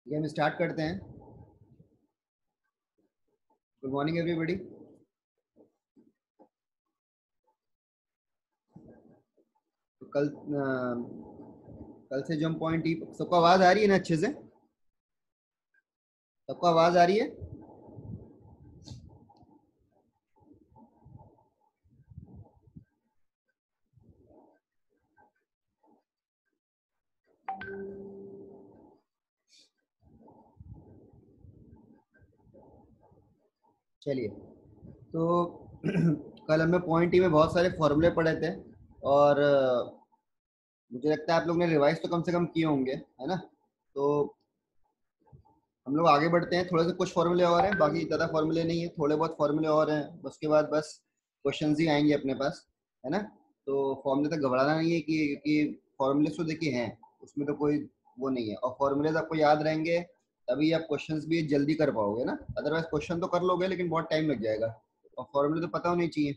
ये हम स्टार्ट करते हैं। Good morning everybody. तो कल से जो हम पॉइंट ई, सबको आवाज आ रही है ना अच्छे से? सबको आवाज आ रही है? चलिए। तो कल हमने पॉइंट ई में बहुत सारे फॉर्मूले पढ़े थे और मुझे लगता है आप लोग ने रिवाइज तो कम से कम किए होंगे, है ना? तो हम लोग आगे बढ़ते हैं। थोड़े से कुछ फॉर्मूले और हैं, बाकी ज़्यादा फॉर्मूले नहीं है, थोड़े बहुत फॉर्मूले और हैं। उसके बाद बस क्वेश्चंस ही आएंगे अपने पास, है ना? तो फॉर्मूले तक घबराना नहीं है कि फॉर्मूले तो देखिए हैं, उसमें तो कोई वो नहीं है। और फॉर्मूलेज आपको याद रहेंगे तभी आप क्वेश्चंस भी जल्दी कर पाओगे ना, अदरवाइज क्वेश्चन तो कर लोगे लेकिन बहुत टाइम लग जाएगा। और फॉर्मूले तो पता होने चाहिए,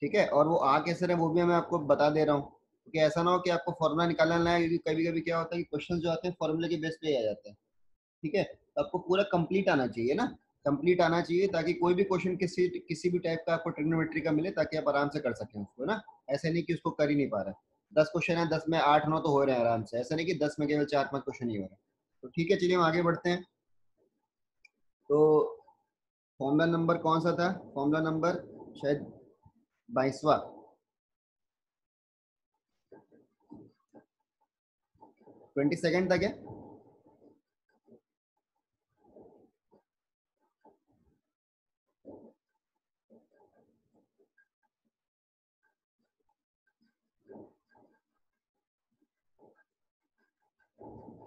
ठीक है? और वो आ कैसे रहे वो भी मैं आपको बता दे रहा हूँ, क्योंकि ऐसा ना हो कि आपको फॉर्मूला निकालना ना है, क्योंकि कभी कभी क्या होता है कि क्वेश्चन जो आते हैं फॉर्मूले के बेस पे ही आ जाते हैं। ठीक है, तो आपको पूरा कंप्लीट आना चाहिए ना, कंप्लीट आना चाहिए ताकि कोई भी क्वेश्चन किसी किसी भी टाइप का आपको ट्रिग्नोमेट्री का मिले ताकि आप आराम से कर सकें उसको ना। ऐसे नहीं कि उसको कर ही नहीं पा रहे। 10 क्वेश्चन है, 10 में 8-9 तो हो रहे हैं आराम से, ऐसा नहीं कि 10 में केवल 4-5 क्वेश्चन ही हो रहे हैं। तो ठीक है, चलिए हम आगे बढ़ते हैं। तो फॉर्मूला नंबर कौन सा था? फॉर्मूला नंबर शायद 22वां, 22nd था क्या?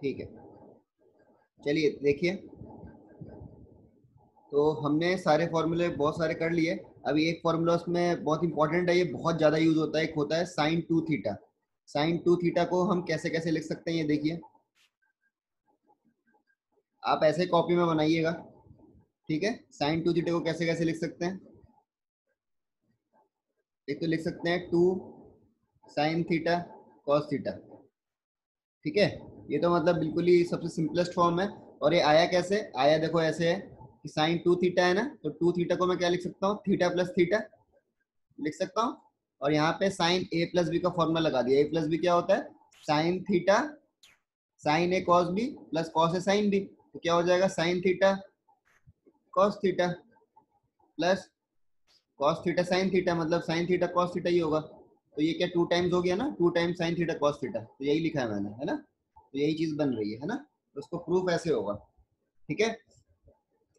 ठीक है, चलिए देखिए। तो हमने सारे फॉर्मूले बहुत सारे कर लिए। अभी एक फॉर्मूला उसमें बहुत इंपॉर्टेंट है, ये बहुत ज़्यादा यूज होता है, एक होता है sign two theta. Sign two theta को हम कैसे कैसे लिख सकते हैं ये देखिए। आप ऐसे कॉपी में बनाइएगा, ठीक है? साइन टू थीटा को कैसे कैसे लिख सकते हैं? एक तो लिख सकते हैं two sine theta cos theta, ठीक है? ये तो मतलब बिल्कुल ही सबसे सिंपलेस्ट फॉर्म है। और ये आया कैसे? आया देखो ऐसे है कि साइन टू थीटा है ना, तो टू थीटा को मैं क्या लिख सकता हूँ? थीटा प्लस थीटा लिख सकता हूँ। और यहाँ पे साइन ए प्लस बी का फॉर्मूला लगा दिया। ए प्लस बी क्या होता है? Sine theta sine A cos B plus cos A sine B. तो क्या हो जाएगा? Sign theta cos theta plus cos theta sine theta, मतलब साइन थीटा कॉस थीटा ही होगा। तो ये क्या टू टाइम्स हो गया ना, two times sign theta cos theta, तो यही लिखा है मैंने, है ना? तो यही चीज बन रही है ना? तो उसको प्रूफ ऐसे होगा, ठीक है?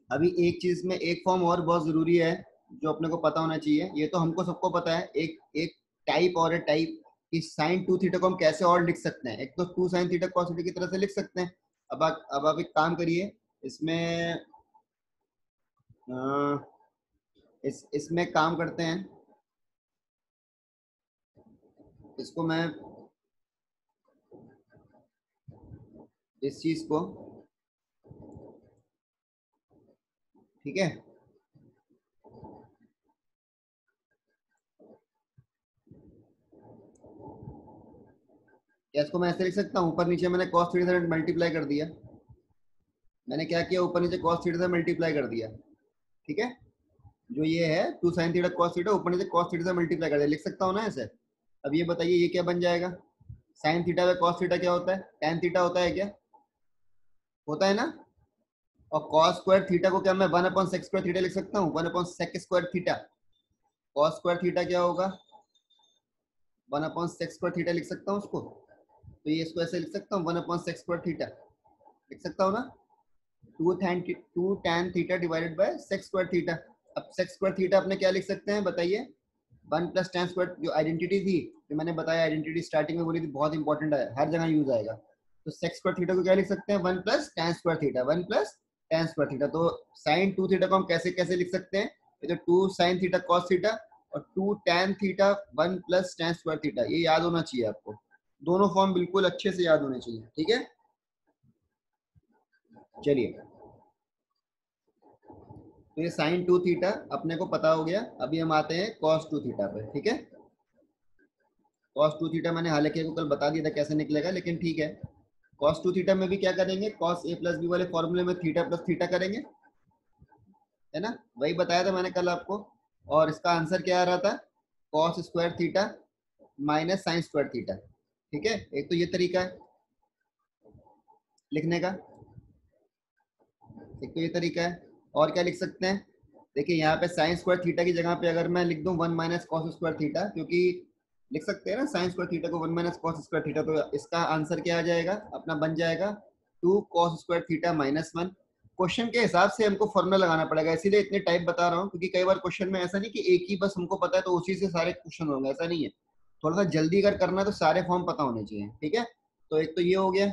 अभी एक चीज में एक फॉर्म और बहुत जरूरी है जो अपने को पता होना चाहिए। ये तो हमको सबको पता है, एक एक टाइप और एक टाइप कि साइन टू थीटा को हम कैसे और लिख सकते हैं। एक तो two sine theta cos theta की तरह से लिख सकते हैं। अब आप एक काम करिए इसमें, इसमें काम करते हैं। इसको मैं इस चीज को, ठीक है, या इसको मैं ऐसे लिख सकता हूँ, ऊपर नीचे मैंने cos थीटा से मल्टीप्लाई कर दिया। मैंने क्या किया? ऊपर नीचे cos थीटा से मल्टीप्लाई कर दिया, ठीक है? जो ये है two sine theta cos theta, ऊपर नीचे cos थीटा से मल्टीप्लाई कर दिया, लिख सकता हूँ ना ऐसे? अब ये बताइए ये क्या बन जाएगा? साइन थीटा पे cos थीटा क्या होता है? tan थीटा होता है क्या? होता है ना? और cos स्क्वायर थीटा को क्या मैं 1/sec स्क्वायर थीटा लिख सकता हूँ? 1/sec square theta. cos square theta क्या होगा? 1/sec स्क्वायर थीटा लिख सकता हूँ उसको। तो ये इसको ऐसे लिख सकता हूँ 1/sec स्क्वायर थीटा, लिख सकता हूँ ना? Two tan theta divided by sec square theta. अब सेक स्क्वायर थीटा अपने क्या लिख सकते हैं बताइए? 1 + tan स्क्वायर, जो आइडेंटिटी थी, जो मैंने बताया आइडेंटिटी स्टार्टिंग में बोली थी, बहुत इंपॉर्टेंट है, हर जगह यूज आएगा। तो सेक स्क्वायर थीटा को क्या लिख सकते हैं? 1 + tan square theta, 1 + tan square theta. तो साइन टू थीटा को हम कैसे कैसे लिख सकते हैं? ये तो two sine theta cos theta और two tan theta 1 + tan square theta, ये याद होना चाहिए आपको। दोनों फॉर्म बिल्कुल अच्छे से याद होने चाहिए, ठीक है? चलिए, तो ये साइन टू थीटा अपने को पता हो गया। अभी हम आते हैं कॉस टू थीटा पे, ठीक है? कॉस टू थीटा मैंने हालांकि आपको कल बता दिया था कैसे निकलेगा, लेकिन ठीक है। cos 2 थीटा में भी क्या करेंगे, cos a प्लस बी वाले फॉर्मूले में थीटा प्लस थीटा करेंगे, है ना, वही बताया था मैंने कल आपको। और इसका आंसर क्या आ रहा था, cos square theta minus sine square theta. ठीक है, एक तो ये तरीका है लिखने का, एक तो ये तरीका है। और क्या लिख सकते हैं, देखिए यहाँ पे साइन स्क्वायर थीटा की जगह पे अगर मैं लिख दूं 1 माइनस कॉस स्क्वायर थीटा, क्योंकि लिख सकते हैं ना साइन स्क्वायर थीटा को 1 माइनस कॉस स्क्वायर थीटा, तो इसका आंसर क्या आ जाएगा, अपना बन जाएगा 2 cos square theta minus 1। Question के हिसाब से हमको फॉर्मूला लगाना पड़ेगा, इसीलिए इतने टाइप बता रहा हूँ, क्योंकि कई बार क्वेश्चन में ऐसा नहीं कि एक ही बस हमको पता है तो उसी से सारे क्वेश्चन होंगे, ऐसा नहीं है। थोड़ा सा जल्दी अगर करना है तो सारे फॉर्म पता होने चाहिए। ठीक है, तो एक तो ये हो गया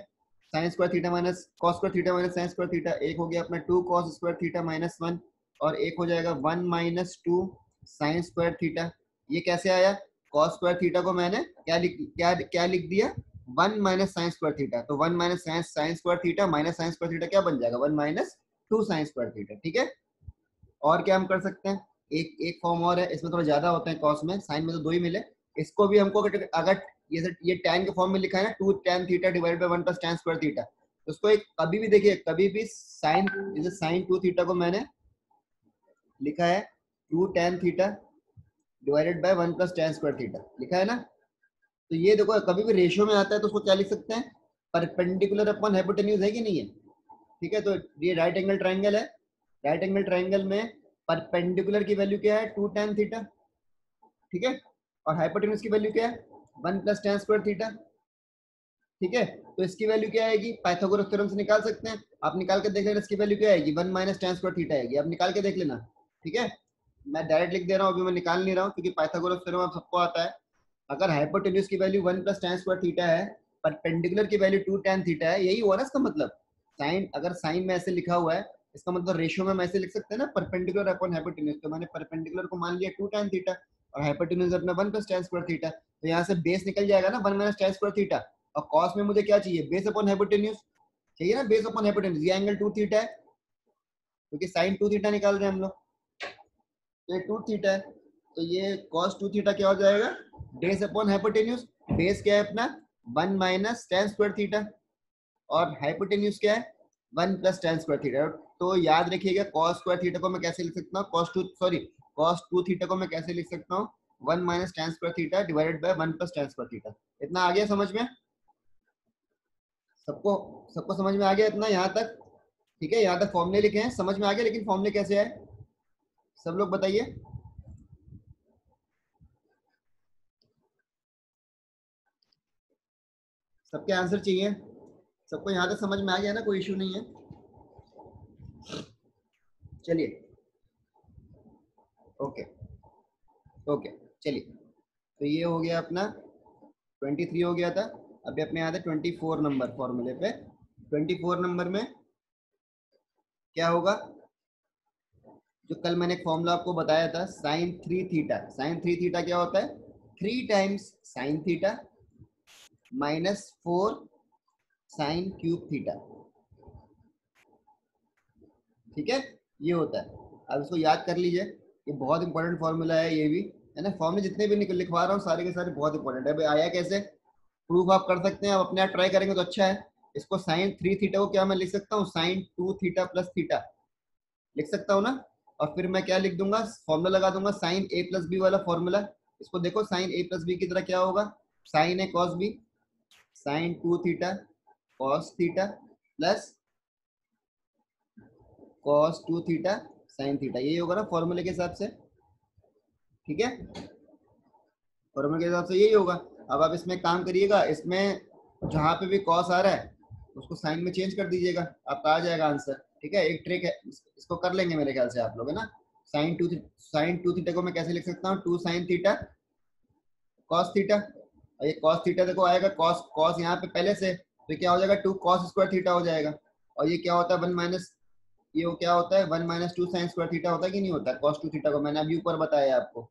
sine square theta minus cos square theta minus sine square theta, एक हो गया अपना 2 कॉस स्क्वायर थीटा माइनस 1, और एक हो जाएगा 1 माइनस 2 साइन स्क्वायर थीटा। ये कैसे आया, कॉस स्क्वायर थीटा को मैंने क्या लिख दिया, 1 माइनस साइन स्क्वायर थीटा, तो 1 minus sine square theta minus sine square theta क्या बन जाएगा, 1 माइनस 2 साइन स्क्वायर थीटा। ठीक है, और क्या हम कर सकते हैं, एक एक फॉर्म और है, इसमें थोड़ा ज्यादा होता है कॉस में, साइन में तो 2 ही मिले। इसको भी हमको अगर ये tan के फॉर्म में लिखा है ना, 2 tan theta divide by 1 plus tan square theta, तो उसको एक कभी भी देखिए, कभी भी साइन, जैसे साइन 2 थीटा को मैंने लिखा है 2 tan theta divided by 1 plus tan square theta लिखा है ना, तो ये देखो कभी भी रेशियो में आता है तो उसको क्या लिख सकते हैं, परपेंडिकुलर अपॉन हाइपोटेन्यूज, है कि नहीं है। ठीक है, तो ये राइट एंगल ट्राइंगल है, राइट एंगल ट्राइंगल में परपेंडिकुलर की वैल्यू क्या है, 2 tan थीटा। ठीक है, और हाइपोटेन्यूज की वैल्यू क्या है, 1 प्लस tan स्क्वायर थीटा। ठीक है, तो इसकी वैल्यू क्या आएगी, पाइथागोरस थ्योरम से निकाल सकते हैं, आप निकाल के देख लेना, इसकी वैल्यू क्या आएगी, 1 माइनस tan स्क्वायर थीटा आएगी, आप निकाल के देख लेना। ठीक है, मैं डायरेक्ट लिख दे रहा हूँ, अभी मैं निकाल नहीं रहा हूँ, क्योंकि पाइथागोरस थ्योरम आप सबको आता है। अगर हाइपोटेन्यूज की value 1 plus tan square theta है, परपेंडिकुलर की वैल्यू 2 tan थीटा है, यही हुआ ना इसका मतलब। साइन, अगर साइन में ऐसे लिखा हुआ है, इसका मतलब रेशियो में हम ऐसे लिख सकते हैं ना, परपेंडिकुलर अपॉन हाइपोटेन्यूज, तो मैंने परपेंडिकुलर को मान लिया 2 tan थीटा, और हाइपोटेन्यूज अपना 1 प्लस tan स्क्वायर थीटा, तो यहाँ से बेस निकल जाएगा ना 1 माइनस tan स्क्वायर थीटा, और कॉस में मुझे क्या चाहिए, बेस अपॉन हाइपोटेन्यूज चाहिए ना, बेस अपॉन हाइपोटेन्यूज, ये एंगल 2 थीटा है, क्योंकि साइन 2 थीटा निकाल रहे हैं हम लोग, तो ये 2 थीटा है, तो ये cos 2 थीटा क्या हो जाएगा, बेस अपॉन हाइपोटेन्यूज, बेस क्या है अपना 1 माइनस tan स्क्वायर थीटा, और हाइपोटेन्यूज क्या है 1 प्लस tan स्क्वायर थीटा। तो याद रखिएगा cos स्क्वायर थीटा को मैं कैसे लिख सकता हूँ, cos 2 थीटा को मैं कैसे लिख सकता हूँ, 1 minus tan square theta divided by 1 plus tan square theta. इतना आ गया समझ में, सबको सबको समझ में आ गया इतना यहाँ तक। ठीक है, यहाँ तक फॉर्मूले लिखे हैं, समझ में आ गया, लेकिन फॉर्मूले कैसे आए सब लोग बताइए। सबके आंसर चाहिए, सबको यहाँ तक समझ में आ गया ना, कोई इशू नहीं है। चलिए, ओके ओके, चलिए, तो ये हो गया अपना 23 हो गया था। अभी अपने यहाँ 24 नंबर फॉर्मूले पे, 24 नंबर में क्या होगा, जो कल मैंने एक फॉर्मूला आपको बताया था, साइन 3 थीटा, साइन 3 थीटा क्या होता है, 3 times sine theta minus 4 sine cube theta. ठीक है, ये होता है, अब इसको याद कर लीजिए, ये बहुत इंपॉर्टेंट फॉर्मूला है ये भी, है ना। फॉर्मूले जितने भी लिखवा रहा हूँ सारे के सारे बहुत इंपॉर्टेंट है। भाई आया कैसे, प्रूफ आप कर सकते हैं, आप अपने आप ट्राई करेंगे तो अच्छा है। इसको साइन 3 थीटा को क्या मैं लिख सकता हूँ, साइन 2 थीटा प्लस थीटा लिख सकता हूँ ना। और फिर मैं क्या लिख दूंगा, फॉर्मूला लगा दूंगा साइन ए प्लस बी वाला फॉर्मूला। इसको देखो साइन ए प्लस बी की तरह क्या होगा, sine A cos B, sine 2 theta cos theta plus cos 2 theta sine theta, यही होगा ना फॉर्मूले के हिसाब से। ठीक है, फॉर्मूले के हिसाब से यही होगा। अब आप इसमें काम करिएगा, इसमें जहां पे भी कॉस आ रहा है उसको साइन में चेंज कर दीजिएगा, आपका आ जाएगा आंसर। ठीक है, एक ट्रिक है, इसको कर लेंगे मेरे ख्याल से आप लोग, है ना। साइन टू थीटा को मैं कैसे लिख सकता हूँ, 2 साइन थीटा कॉस थीटा, और ये कॉस थीटा देखो आएगा, कॉस कॉस यहाँ पे पहले से, तो क्या हो जाएगा 2 कॉस स्क्वायर थीटा हो जाएगा। और ये क्या होता है 1 माइनस, ये वो क्या होता है 1 माइनस 2 साइन स्क्वायर थीटा होता है कि नहीं होता है, कॉस 2 थीटा को मैंने अभी ऊपर बताया आपको,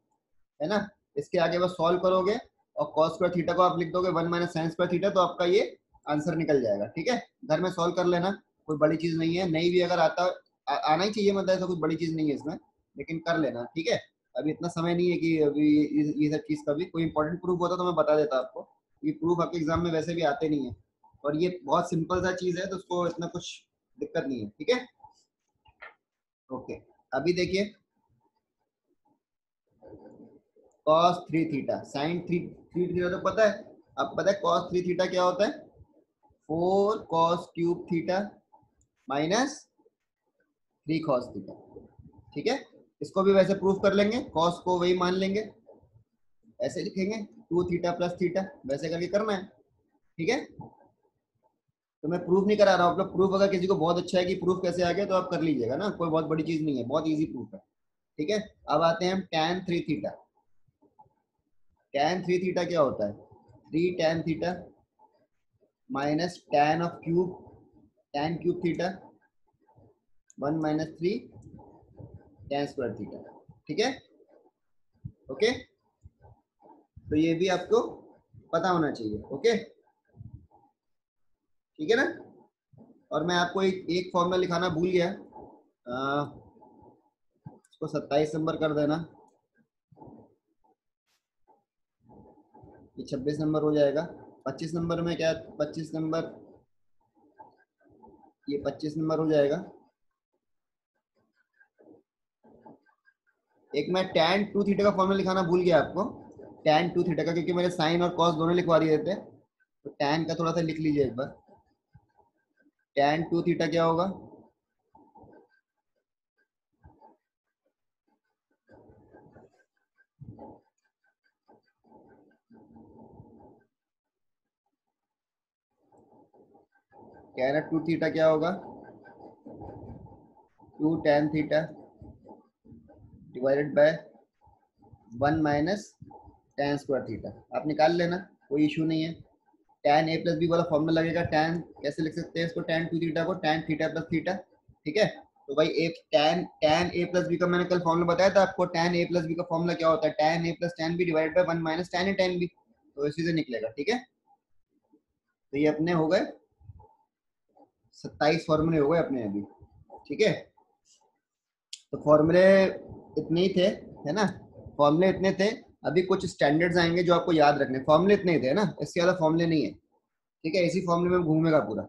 है ना। इसके आगे बस सॉल्व करोगे और कॉस स्क्वायर थीटा को आप लिख दोगे 1 माइनस साइन स्क्वायर थीटा, तो आपका ये आंसर निकल जाएगा। ठीक है, घर में सॉल्व कर लेना, कोई बड़ी चीज नहीं है, नहीं भी अगर आता आना ही चाहिए, मतलब ऐसा कुछ बड़ी चीज नहीं है इसमें, लेकिन कर लेना। ठीक है, अभी इतना समय नहीं है कि अभी ये सब चीज का भी कोई इंपॉर्टेंट प्रूफ होता तो मैं बता देता आपको, ये प्रूफ आपके एग्जाम में वैसे भी आते नहीं है। और ये बहुत सिंपल सा चीज है, तो उसको इतना कुछ दिक्कत नहीं है, ठीक है। ओके, अभी देखिए cos 3 थीटा sin 3 थीटा तो पता है, अब पता है cos 3 थीटा क्या होता है, 4 cos cube theta minus 3 cos theta, ठीक है। इसको भी वैसे प्रूफ कर लेंगे, cos को वही मान लेंगे, ऐसे लिखेंगे 2 थीटा प्लस थीटा, वैसे करके करना है, ठीक है। तो मैं प्रूफ नहीं करा रहा हूँ, मतलब प्रूफ अगर किसी को बहुत अच्छा है कि प्रूफ कैसे आ गया तो आप कर लीजिएगा ना, कोई बहुत बड़ी चीज नहीं है, बहुत इजी प्रूफ है, ठीक है। अब आते हैं हम tan 3 थीटा। tan 3 थीटा क्या होता है, 3 tan theta minus tan of cube, tan cube theta 1 minus 3 tan square theta, ठीक है। ओके, तो ये भी आपको पता होना चाहिए, ओके, ठीक है ना। और मैं आपको एक फॉर्मूला लिखाना भूल गया, इसको 27 नंबर कर देना, ये 26 नंबर हो जाएगा। 25 नंबर में क्या, 25 नंबर, ये 25 नंबर हो जाएगा। एक मैं tan 2 थीटा का फॉर्मूला लिखाना भूल गया आपको, tan 2 थीटा का, क्योंकि मैंने साइन और कॉस दोनों लिखवा दिए थे, तो tan का थोड़ा सा लिख लीजिए एक बार। tan 2 थीटा क्या होगा, tan 2 थीटा क्या होगा, 2 tan theta divided by 1 minus tan square theta, आप निकाल लेना, कोई इशू नहीं है। tan a प्लस बी वाला फॉर्मूला लगेगा, tan कैसे लिख सकते हैं इसको, tan 2 थीटा को tan थीटा प्लस थीटा, ठीक है। तो भाई एक tan a प्लस बी का मैंने कल फॉर्मूला बताया था आपको, tan a प्लस बी का फॉर्मूला क्या होता है, tan a plus tan b divide by 1 minus tan a tan b, तो इसी से निकलेगा, ठीक है। तो ये अपने हो गए 27 फॉर्मूले हो गए अपने अभी, ठीक है। तो फॉर्मूले इतने ही थे, है ना, फॉर्मूले इतने थे। अभी कुछ स्टैंडर्ड्स आएंगे जो आपको याद रखने, फॉर्मूले इतने ही थे ना, इससे ज्यादा फॉर्मूले नहीं है, ठीक है, इसी फॉर्मूले में घूमेगा पूरा,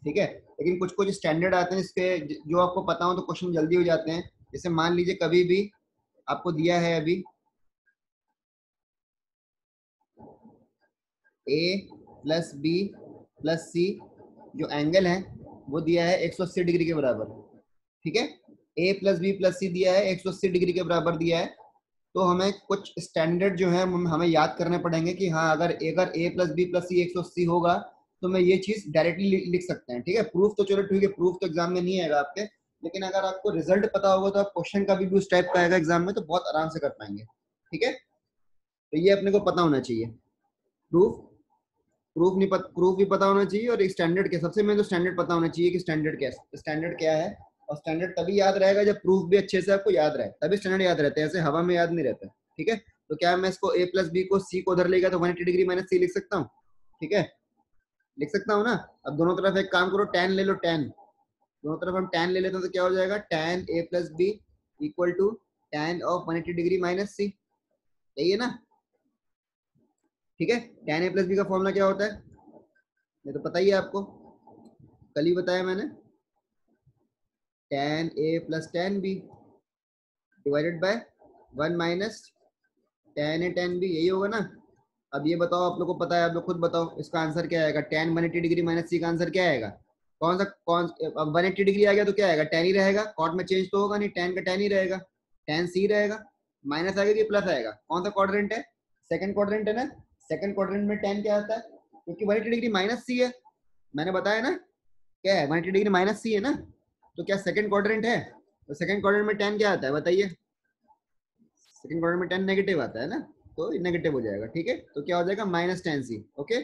ठीक है। लेकिन कुछ कुछ स्टैंडर्ड आते हैं जिसके, जो आपको पता हो तो क्वेश्चन जल्दी हो जाते हैं। जैसे मान लीजिए कभी भी आपको दिया है अभी a प्लस बी प्लस सी, जो एंगल है वो दिया है 180 डिग्री के बराबर, ठीक है। a प्लस बी प्लस सी दिया है 180 डिग्री के बराबर दिया है, तो हमें कुछ स्टैंडर्ड जो है हमें याद करने पड़ेंगे कि हाँ, अगर a plus B plus C 180 होगा तो मैं ये चीज डायरेक्टली लिख सकते हैं, ठीक है। प्रूफ तो चलो ठीक है, प्रूफ तो एग्जाम में नहीं आएगा आपके, लेकिन अगर आपको रिजल्ट पता होगा तो आप क्वेश्चन का भी उस टाइप का आएगा एग्जाम में, तो बहुत आराम से कर पाएंगे, ठीक है। तो ये अपने को पता होना चाहिए, प्रूफ, प्रूफ भी पता होना चाहिए, और एक स्टैंडर्ड के, सबसे मेन तो स्टैंडर्ड पता होना चाहिए कि स्टैंडर्ड क्या है। और स्टैंडर्ड तभी याद रहेगा जब प्रूफ भी अच्छे से आपको याद रहे, तभी स्टैंडर्ड याद रहता है, ऐसे हवा में याद नहीं रहता, ठीक है। तो क्या मैं इसको a प्लस बी को c को उधर लेगा तो 180 डिग्री माइनस सी लिख सकता हूँ, ठीक है, लिख सकता हूँ ना। अब दोनों तरफ एक काम करो, tan ले लो, tan, दोनों तरफ हम tan ले लेते हैं तो क्या हो जाएगा, tan a plus B equal to tan of 180 degree minus C, यही है ना, ठीक है। tan a प्लस बी का फॉर्मूला क्या होता है, ये तो पता ही है आपको, कल ही बताया मैंने, tan a plus tan b divided by 1 minus tan a tan b, यही होगा ना। अब ये बताओ, आप लोग को पता है, आप लोग खुद बताओ इसका आंसर क्या आएगा, tan 180 डिग्री माइनस सी का आंसर क्या आएगा, कौन, अब 180 डिग्री आ गया तो क्या आएगा, tan ही रहेगा, कॉट में चेंज तो होगा नहीं, tan का tan ही रहेगा, tan सी रहेगा, माइनस आएगा कि प्लस आएगा, कौन सा क्वाड्रेंट है, सेकंड क्वाड्रेंट है ना, सेकंड क्वाड्रेंट में tan क्या आता है, क्योंकि 180 डिग्री माइनस सी है, मैंने बताया ना, क्या है 180 डिग्री माइनस सी है ना, तो क्या सेकंड क्वाड्रेंट है, तो सेकंड क्वाड्रेंट में tan क्या आता है बताइए, सेकंड क्वाड्रेंट में tan नेगेटिव आता है ना, तो नेगेटिव हो जाएगा, ठीक है। तो क्या हो जाएगा, माइनस tan सी, ओके।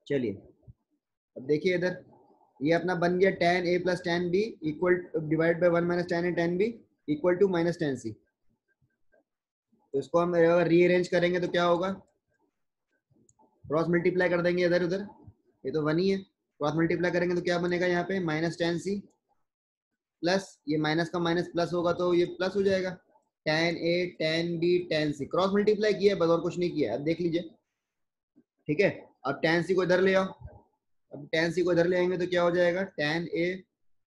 चलिए अब देखिए इधर, ये अपना बन गया tan a plus tan b equal divide by 1 minus tan a tan b equal to minus tan c। तो इसको हम रीअरेंज करेंगे तो क्या होगा, क्रॉस मल्टीप्लाई कर देंगे इधर उधर, ये तो वन ही है, क्रॉस मल्टीप्लाई करेंगे तो क्या बनेगा यहाँ पे, माइनस tan c प्लस, ये माइनस का माइनस प्लस होगा तो ये प्लस हो जाएगा, tan a tan b tan c, cross multiply किया है बस, और कुछ नहीं किया है, अब देख लीजिए, ठीक है। अब tan c को इधर ले आओ, अब tan c को इधर ले आएंगे तो क्या हो जाएगा, tan a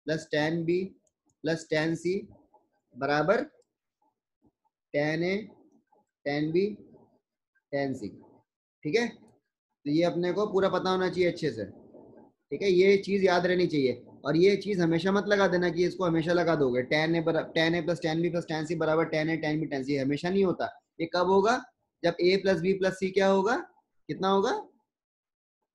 plus tan b plus tan c बराबर tan a tan b tan c। ठीक है, तो ये अपने को पूरा पता होना चाहिए अच्छे से। ठीक है, ये चीज याद रहनी चाहिए, और ये चीज हमेशा मत लगा देना कि इसको हमेशा लगा दोगे tan a plus tan b plus tan c बराबर tan a tan b tan c, हमेशा नहीं होता। ये कब होगा, जब a plus b plus c क्या होगा, कितना होगा,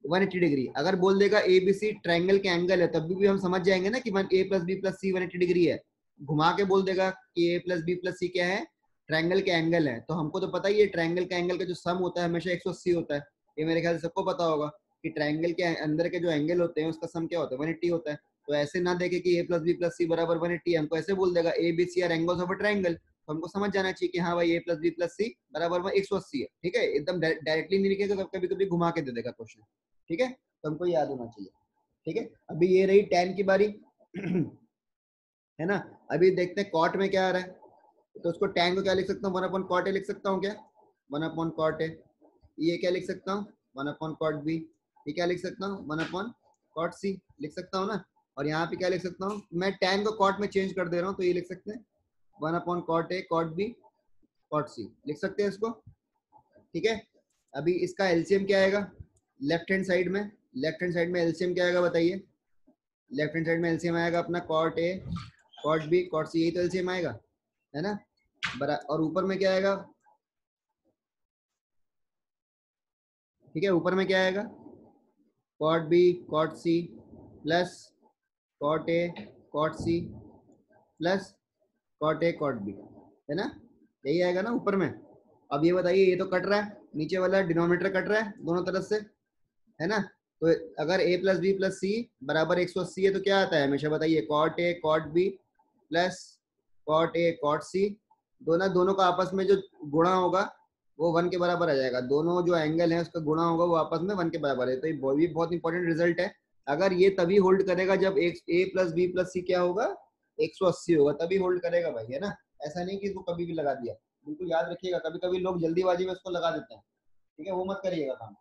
180 डिग्री। अगर बोल देगा ए बी सी ट्रायंगल के एंगल है, तब भी हम समझ जाएंगे ना कि a plus B plus C 180 degree है। घुमा के बोल देगा कि a plus B plus C क्या है, ट्रायंगल के एंगल है, तो हमको तो पता ही है ट्रायंगल का एंगल का जो सम होता है हमेशा 180 होता है। ये मेरे ख्याल से सबको पता होगा कि ट्रायंगल के अंदर के जो एंगल होते हैं उसका सम क्या होता है, 180 होता है। तो ऐसे ना देखे कि a plus B plus C बराबर 180 है, हमको ऐसे बोल देगा A B C are angles of a triangle, तो हमको समझ जाना चाहिए कि हाँ भाई a plus B plus C बराबर 180 है। ठीक है, एकदम डायरेक्टली नहीं लिखेगा, कभी कभी घुमा के दे देगा क्वेश्चन। ठीक है, तो हमको याद होना चाहिए। ठीक है, अभी ये रही tan की बारी है ना। अभी देखते हैं कॉट में क्या आ रहा है, तो उसको tan को क्या लिख सकता हूँ, 1/cot a लिख सकता हूँ क्या, 1/cot a। ये क्या लिख सकता हूँ, 1/cot b। ये क्या लिख सकता हूँ, 1/cot c लिख सकता हूँ ना। और यहाँ पे क्या लिख सकता हूँ, मैं tan को cot में चेंज कर दे रहा हूँ, तो ये लिख सकते हैं 1/cot a cot b cot c लिख सकते हैं इसको। ठीक है, अभी इसका एलसीएम क्या आएगा, लेफ्ट हैंड साइड में एलसीएम क्या आएगा बताइए। लेफ्ट हैंड साइड में एलसीएम आएगा अपना cot a cot b cot c, यही तो एलसीएम आएगा, है ना। और ऊपर में क्या आएगा, ठीक है, ऊपर में क्या आएगा, cot b cot c plus cot a cot c plus cot a cot b, है ना, यही आएगा ना ऊपर में। अब ये बताइए, ये तो कट रहा है, नीचे वाला डिनोमिनेटर कट रहा है दोनों तरफ से, है ना। तो अगर a plus B plus C बराबर 180 है तो क्या आता है हमेशा बताइए, cot a cot b plus cot a cot c, दोनों का आपस में जो गुणा होगा वो 1 के बराबर आ जाएगा। दोनों जो एंगल है उसका गुणा होगा वो आपस में 1 के बराबर है। तो ये भी बहुत इंपॉर्टेंट रिजल्ट है। अगर ये तभी होल्ड करेगा जब a plus B plus C क्या होगा, 180 होगा, तभी होल्ड करेगा भाई, है ना। ऐसा नहीं कि इसको कभी भी लगा दिया, बिल्कुल याद रखिएगा। कभी कभी लोग जल्दीबाजी में इसको लगा देते हैं, ठीक है, वो मत करिएगा काम।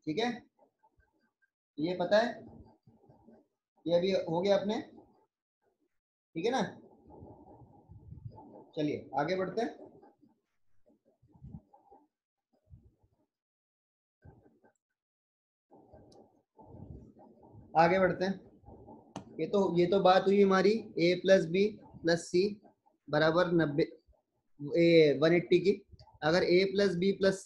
ठीक है, ये पता है, ये अभी हो गया अपने, ठीक है ना। चलिए आगे बढ़ते हैं। आगे बढ़ते हैं। ये तो बात हुई हमारी a plus B plus C बराबर 90 180 की। अगर a plus B plus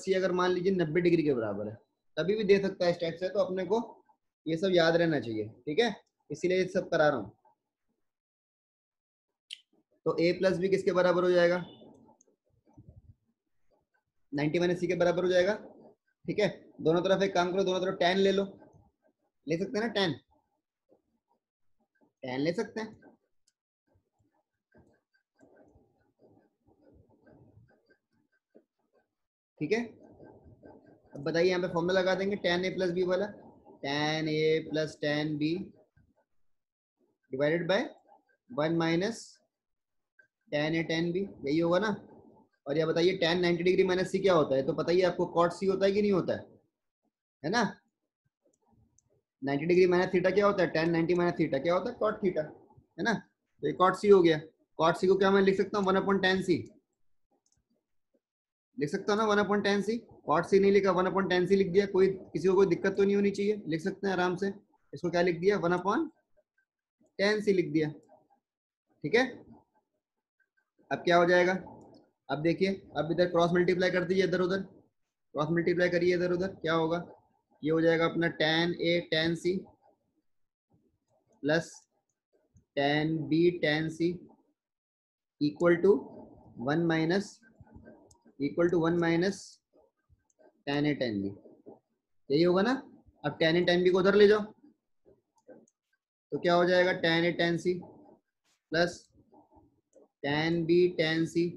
C अगर मान लीजिए 90 डिग्री के बराबर है, तभी भी दे सकता है स्टेट से, तो अपने को ये सब याद रहना चाहिए। ठीक है, इसीलिए ये सब करा रहा हूँ। तो a प्लस बी किसके बराबर हो जाएगा, 90 माइनस सी के बराबर हो जाएगा। ठीक है, दोनों तरफ एक काम करो, दोनों तरफ tan ले लो, ले सकते हैं ना, tan ले सकते हैं। ठीक है, अब बताइए, यहाँ पे फॉर्मूला लगा देंगे tan a प्लस बी वाला, tan a plus tan b divided by 1 minus tan a tan b, यही होगा ना। और ये बताइए tan 90 डिग्री माइनस सी क्या होता है, तो बताइए आपको cot c होता है कि नहीं होता है ना। 90 डिग्री माइनस थीटा क्या होता है, tan 90 माइनस थीटा क्या होता है, cot थीटा, है ना। तो ये cot c हो गया। cot c को क्या मैं लिख सकता हूँ, 1/tan c लिख सकता हूँ ना, 1/tan c। cot c नहीं लिखा, 1/tan c लिख दिया। कोई किसी को कोई दिक्कत तो नहीं होनी चाहिए, लिख सकते हैं आराम से। इसको क्या लिख दिया, 1/tan c लिख दिया। ठीक है, अब क्या हो जाएगा, अब देखिए, अब इधर क्रॉस मल्टीप्लाई कर दीजिए, इधर उधर क्रॉस मल्टीप्लाई करिए, इधर उधर क्या होगा, ये हो जाएगा अपना tan a tan c plus tan b tan c equal to 1 minus tan a tan b, यही होगा ना। अब tan a tan b को उधर ले जाओ, तो क्या हो जाएगा, tan a tan c plus tan b tan c,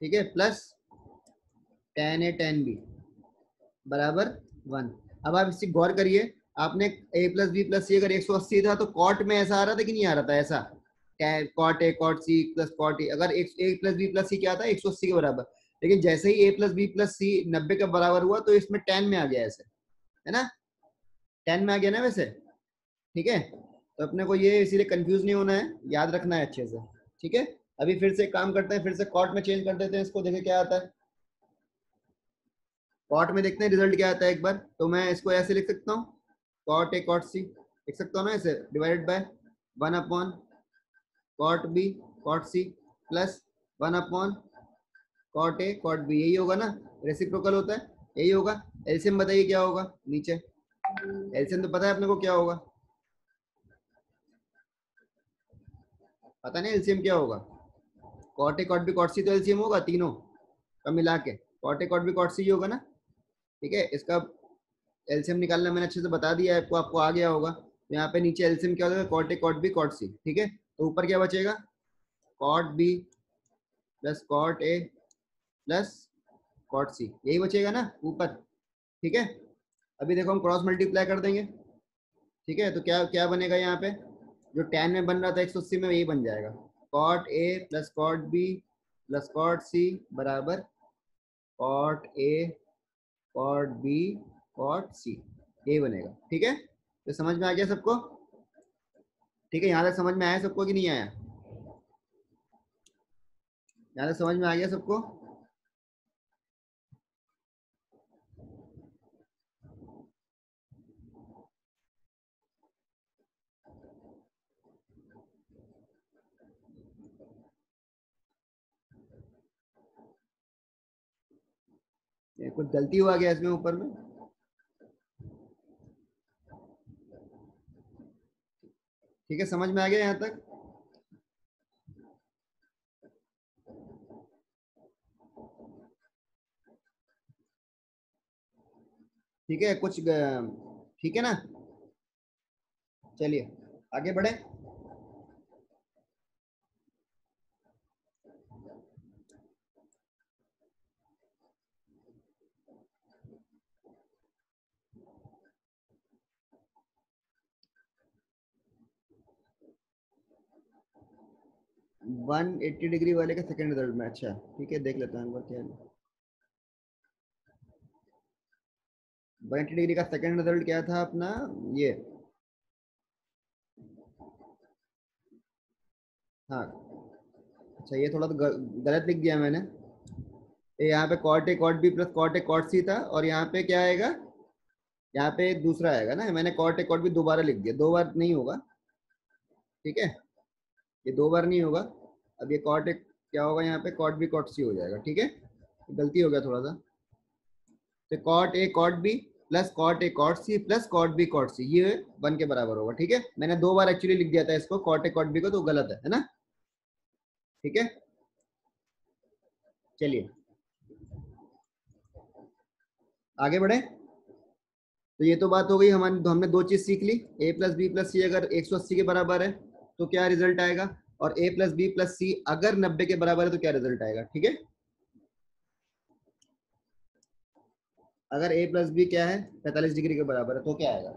ठीक है, plus tan a tan b बराबर 1। अब आप इससे गौर करिए, आपने a plus B plus C अगर 180 था तो कॉट में ऐसा आ रहा था कि नहीं आ रहा था, ऐसा cot a cot c plus cot a, अगर a plus B plus C क्या था, 180 के बराबर। लेकिन जैसे ही a प्लस बी प्लस सी 90 के बराबर हुआ तो इसमें 10 में आ गया, ऐसे है ना, 10 में आ गया ना वैसे, ठीक है। तो अपने को ये इसीलिए कंफ्यूज नहीं होना है, याद रखना है अच्छे से, ठीक है। अभी फिर से काम करते हैं, फिर से कॉट में चेंज कर देते हैं इसको, देखें क्या आता है। कॉट में देखते हैं रिजल्ट क्या आता है एक बार। तो मैं इसको ऐसे लिख सकता हूँ, कॉट ए कॉट सी लिख सकता हूँ ना ऐसे, divided by 1 upon cot B cot C plus 1 upon cot A cot B, यही होगा ना, रेसिप्रोकल होता है, यही होगा। एलसीएम बताइए क्या होगा नीचे, एलसीएम तो पता है अपने को क्या होगा, पता नहीं एलसीएम क्या होगा। Cot A cot B cot C तो एलसीएम होगा तीनों का मिला के, cot A cot B cot C होगा ना, ठीक है। इसका एलसीएम निकालना मैंने अच्छे से बता दिया है आपको, आपको आ गया होगा। तो यहाँ पे नीचे एलसीएम क्या होगा, cot A cot B cot C, ठीक है। तो ऊपर क्या बचेगा, cot B plus cot A plus cot C, यही बचेगा ना ऊपर, ठीक है। अभी देखो हम क्रॉस मल्टीप्लाई कर देंगे, ठीक है। तो क्या क्या बनेगा यहाँ पे, जो tan में बन रहा था 180 में, यही बन जाएगा, cot A plus cot B plus cot C बराबर cot A cot B cot C, यही बनेगा, ठीक है। तो समझ में आ गया सबको, ठीक है। यहाँ तक समझ में आया सबको कि नहीं आया, यहाँ तक समझ में आ गया सबको। ये कुछ गलती हुआ गया इसमें ऊपर में, ठीक है। समझ में आ गया यहाँ तक, ठीक है। कुछ ठीक है ना, चलिए आगे बढ़े। वन 80 डिग्री वाले का सेकंड रिजल्ट में, अच्छा ठीक है, देख लेते हैं एक बार क्या है। 180 डिग्री का सेकंड रिजल्ट क्या था अपना, ये, हाँ अच्छा, ये थोड़ा तो गलत लिख दिया मैंने। ये यहाँ पे cot A cot B plus cot A cot C था, और यहाँ पे क्या आएगा, यहाँ पे दूसरा आएगा ना, मैंने कॉट ए कॉट बी दोबारा लिख दिया, दो बार नहीं होगा, ठीक है, ये दो बार नहीं होगा। अब ये कॉट ए क्या होगा, यहाँ पे कॉट बी कॉट सी हो जाएगा, ठीक है। गलती हो गया थोड़ा सा, तो cot A cot B plus cot A cot C plus cot B cot C, ये 1 के बराबर होगा, ठीक है। मैंने दो बार एक्चुअली लिख दिया था इसको, कॉट ए कॉट बी को, तो गलत है ना, ठीक है। चलिए आगे बढ़े। तो ये तो बात हो गई हमारी, हमने दो चीज सीख ली, ए प्लस बी प्लस सी अगर 180 के बराबर है तो क्या रिजल्ट आएगा, और ए प्लस बी प्लस सी अगर 90 के बराबर है तो क्या रिजल्ट आएगा, ठीक है। अगर ए प्लस बी क्या है 45 डिग्री के बराबर है तो क्या आएगा,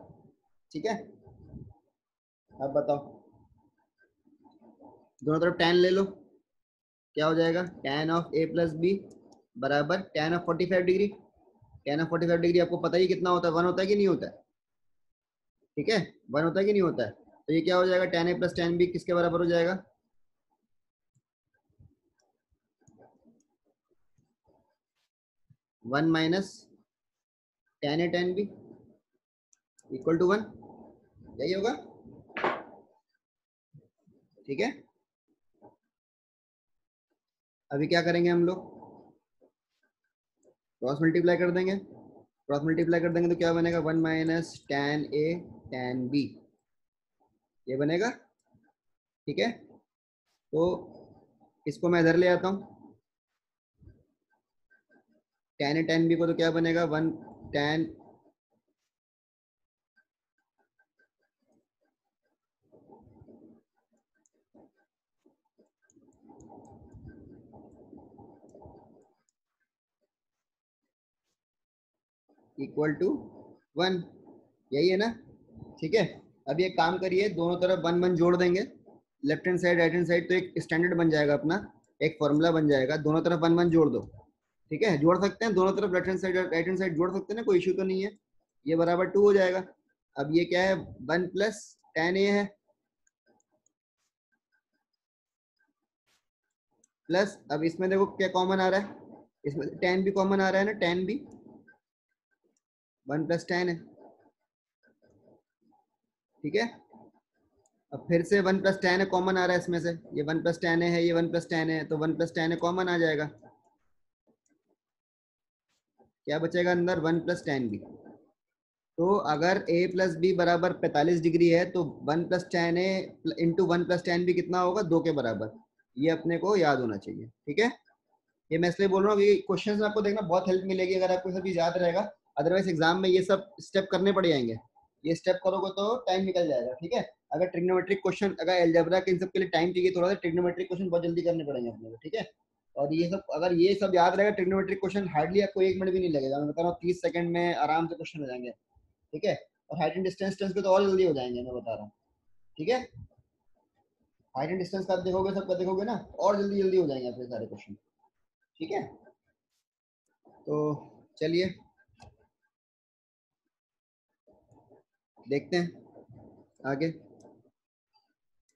ठीक है। अब बताओ, दोनों तरफ tan ले लो, क्या हो जाएगा, tan of A plus B बराबर tan of 45 degree. tan of 45 degree आपको पता ही कितना होता है, 1 होता है कि नहीं होता है, ठीक है, 1 होता है कि नहीं होता है। तो ये क्या हो जाएगा, tan A plus tan B किसके बराबर हो जाएगा, 1 minus tan A tan B equal to 1, यही होगा, ठीक है। अभी क्या करेंगे हम लोग, क्रॉस मल्टीप्लाई कर देंगे, क्रॉस मल्टीप्लाई कर देंगे तो क्या बनेगा, 1 minus tan A tan B, ये बनेगा, ठीक है। तो इसको मैं इधर ले आता हूँ, tan ए tan बी को, तो क्या बनेगा, 1 tan इक्वल टू 1, यही है ना, ठीक है। अब ये काम करिए, दोनों तरफ 1 1 जोड़ देंगे, left hand side right hand side, तो एक स्टैंडर्ड बन जाएगा अपना, एक फॉर्मूला बन जाएगा, दोनों तरफ 1 1 जोड़ दो, ठीक है, जोड़ सकते हैं दोनों तरफ, राइट हैंड साइड जोड़ सकते हैं ना, कोई इश्यू तो नहीं है। ये बराबर 2 हो जाएगा। अब ये क्या है, 1 प्लस tan a है, प्लस अब इसमें देखो क्या कॉमन आ रहा है, इसमें tan भी कॉमन आ रहा है ना, tan भी 1 प्लस tan है। ठीक है, अब फिर से 1 प्लस tan है कॉमन आ रहा है इसमें से, ये 1 प्लस tan है, ये 1 प्लस tan है, तो 1 प्लस tan है कॉमन आ जाएगा। क्या बचेगा अंदर, 1 प्लस tan भी। तो अगर a प्लस बी बराबर 45 डिग्री है तो 1 plus tan a into 1 plus tan b कितना होगा, 2 के बराबर। ये अपने को याद होना चाहिए। ठीक है, ये मैं इसलिए बोल रहा हूँ कि क्वेश्चन में आपको देखना बहुत हेल्प मिलेगी अगर आपको सब चीज याद रहेगा। अदरवाइज एग्जाम में ये सब स्टेप करने पड़ जाएंगे, ये स्टेप करोगे तो टाइम निकल जाएगा। ठीक है, अगर ट्रिग्नोमेट्रिक क्वेश्चन, अगर एलजेब्रा के इन सब के लिए टाइम चाहिए थोड़ा सा, ट्रिग्नोमेट्रिक क्वेश्चन बहुत जल्दी करने पड़ेंगे अपने को। ठीक है, और ये सब अगर ये सब याद रहेगा, ट्रिग्नोमेट्रिक क्वेश्चन हार्डली आपको 1 मिनट भी नहीं लगेगा, मैं बता रहा हूँ 30 सेकंड में आराम से क्वेश्चन हो जाएंगे। ठीक है, और हाइट एंड डिस्टेंस टेंस पे तो और जल्दी हो जाएंगे, मैं बता रहा हूँ। ठीक है, हाइट एंड डिस्टेंस का देखोगे, सबका देखोगे ना, और जल्दी जल्दी हो जाएंगे आपके सारे क्वेश्चन। ठीक है, तो चलिए देखते हैं आगे।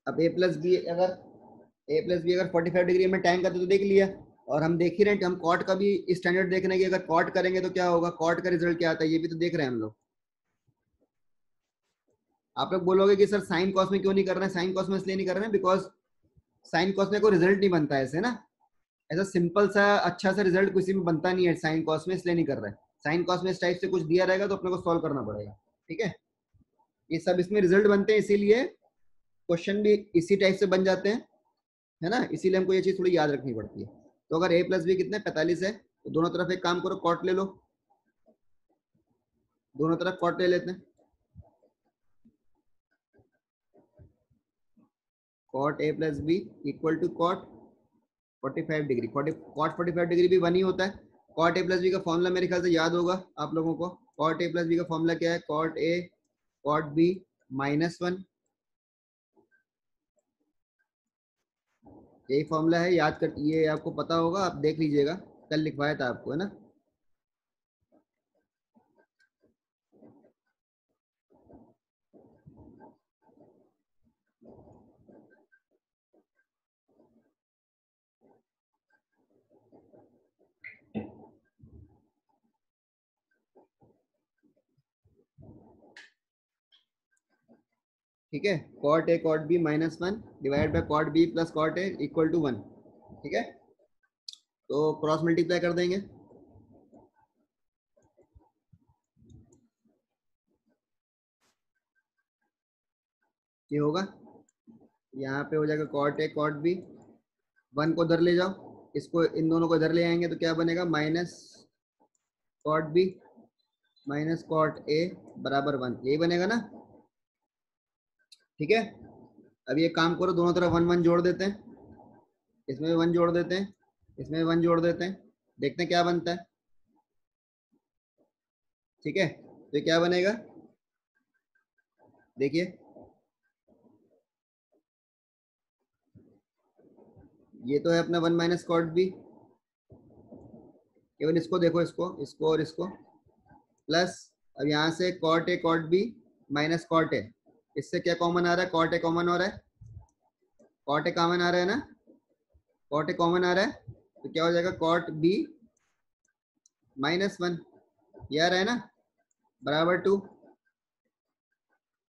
अब a प्लस बी अगर 45 डिग्री में टाइम का तो देख लिया, और हम देख ही रहे हैं, हम कॉट का भी स्टैंडर्ड देख रहे हैं कि अगर कॉट करेंगे तो क्या होगा, कॉट का रिजल्ट क्या आता है, ये भी तो देख रहे हैं हम लोग। आप लोग बोलोगे कि सर साइन कॉस में क्यों नहीं कर रहे हैं, साइन कॉस में इसलिए नहीं कर रहे हैं बिकॉज साइन कॉस में कोई रिजल्ट नहीं बनता है ऐसे ना, ऐसा सिंपल सा अच्छा सा रिजल्ट किसी में बनता नहीं है साइन कॉस में, इसलिए नहीं कर रहे हैं। साइन कॉस में इस टाइप से कुछ दिया रहेगा तो अपने को सॉल्व करना पड़ेगा। ठीक है, ये सब इसमें रिजल्ट बनते हैं, इसीलिए क्वेश्चन भी इसी टाइप से बन जाते हैं, है ना, इसीलिए हमको ये चीज थोड़ी याद रखनी पड़ती है। तो अगर a प्लस बी कितना है, 45 है, तो दोनों तरफ एक काम करो, कॉट ले लो, दोनों तरफ कॉट ले लेते हैं। Cot a plus B equal to cot 45 degree, cot 45 degree भी 1 ही होता है। कॉट a प्लस बी का फॉर्मूला मेरे ख्याल से याद होगा आप लोगों को। कॉट a प्लस बी का फॉर्मूला क्या है, कॉट a कॉट b -1, यही फॉर्मूला है, याद कर, ये आपको पता होगा, आप देख लीजिएगा, कल लिखवाया था आपको, है ना। ठीक है, cot a cot b -1 divide by cot b plus cot a equal to 1। ठीक है, तो क्रॉस मल्टीप्लाई कर देंगे, ये होगा, यहाँ पे हो जाएगा कॉट a कॉट b, 1 को उधर ले जाओ, इसको इन दोनों को इधर ले आएंगे तो क्या बनेगा, minus cot b minus cot a बराबर 1, यही बनेगा ना। ठीक है, अब ये काम करो, दोनों तरफ 1 1 जोड़ देते हैं, इसमें भी 1 जोड़ देते हैं, इसमें भी 1 जोड़ देते हैं, देखते हैं क्या बनता है। ठीक है, तो ये क्या बनेगा, देखिए, ये तो है अपना 1 माइनस कॉट बी, केवल इसको देखो, इसको और इसको, प्लस अब यहाँ से cot A cot B minus cot A, इससे क्या कॉमन आ रहा है, कॉट ए कॉमन हो रहा है, कॉट ए कॉमन आ रहा है ना, कॉट ए कॉमन आ रहा है, तो क्या हो जाएगा, कॉट बी -1, ये आ रहा है ना, बराबर 2।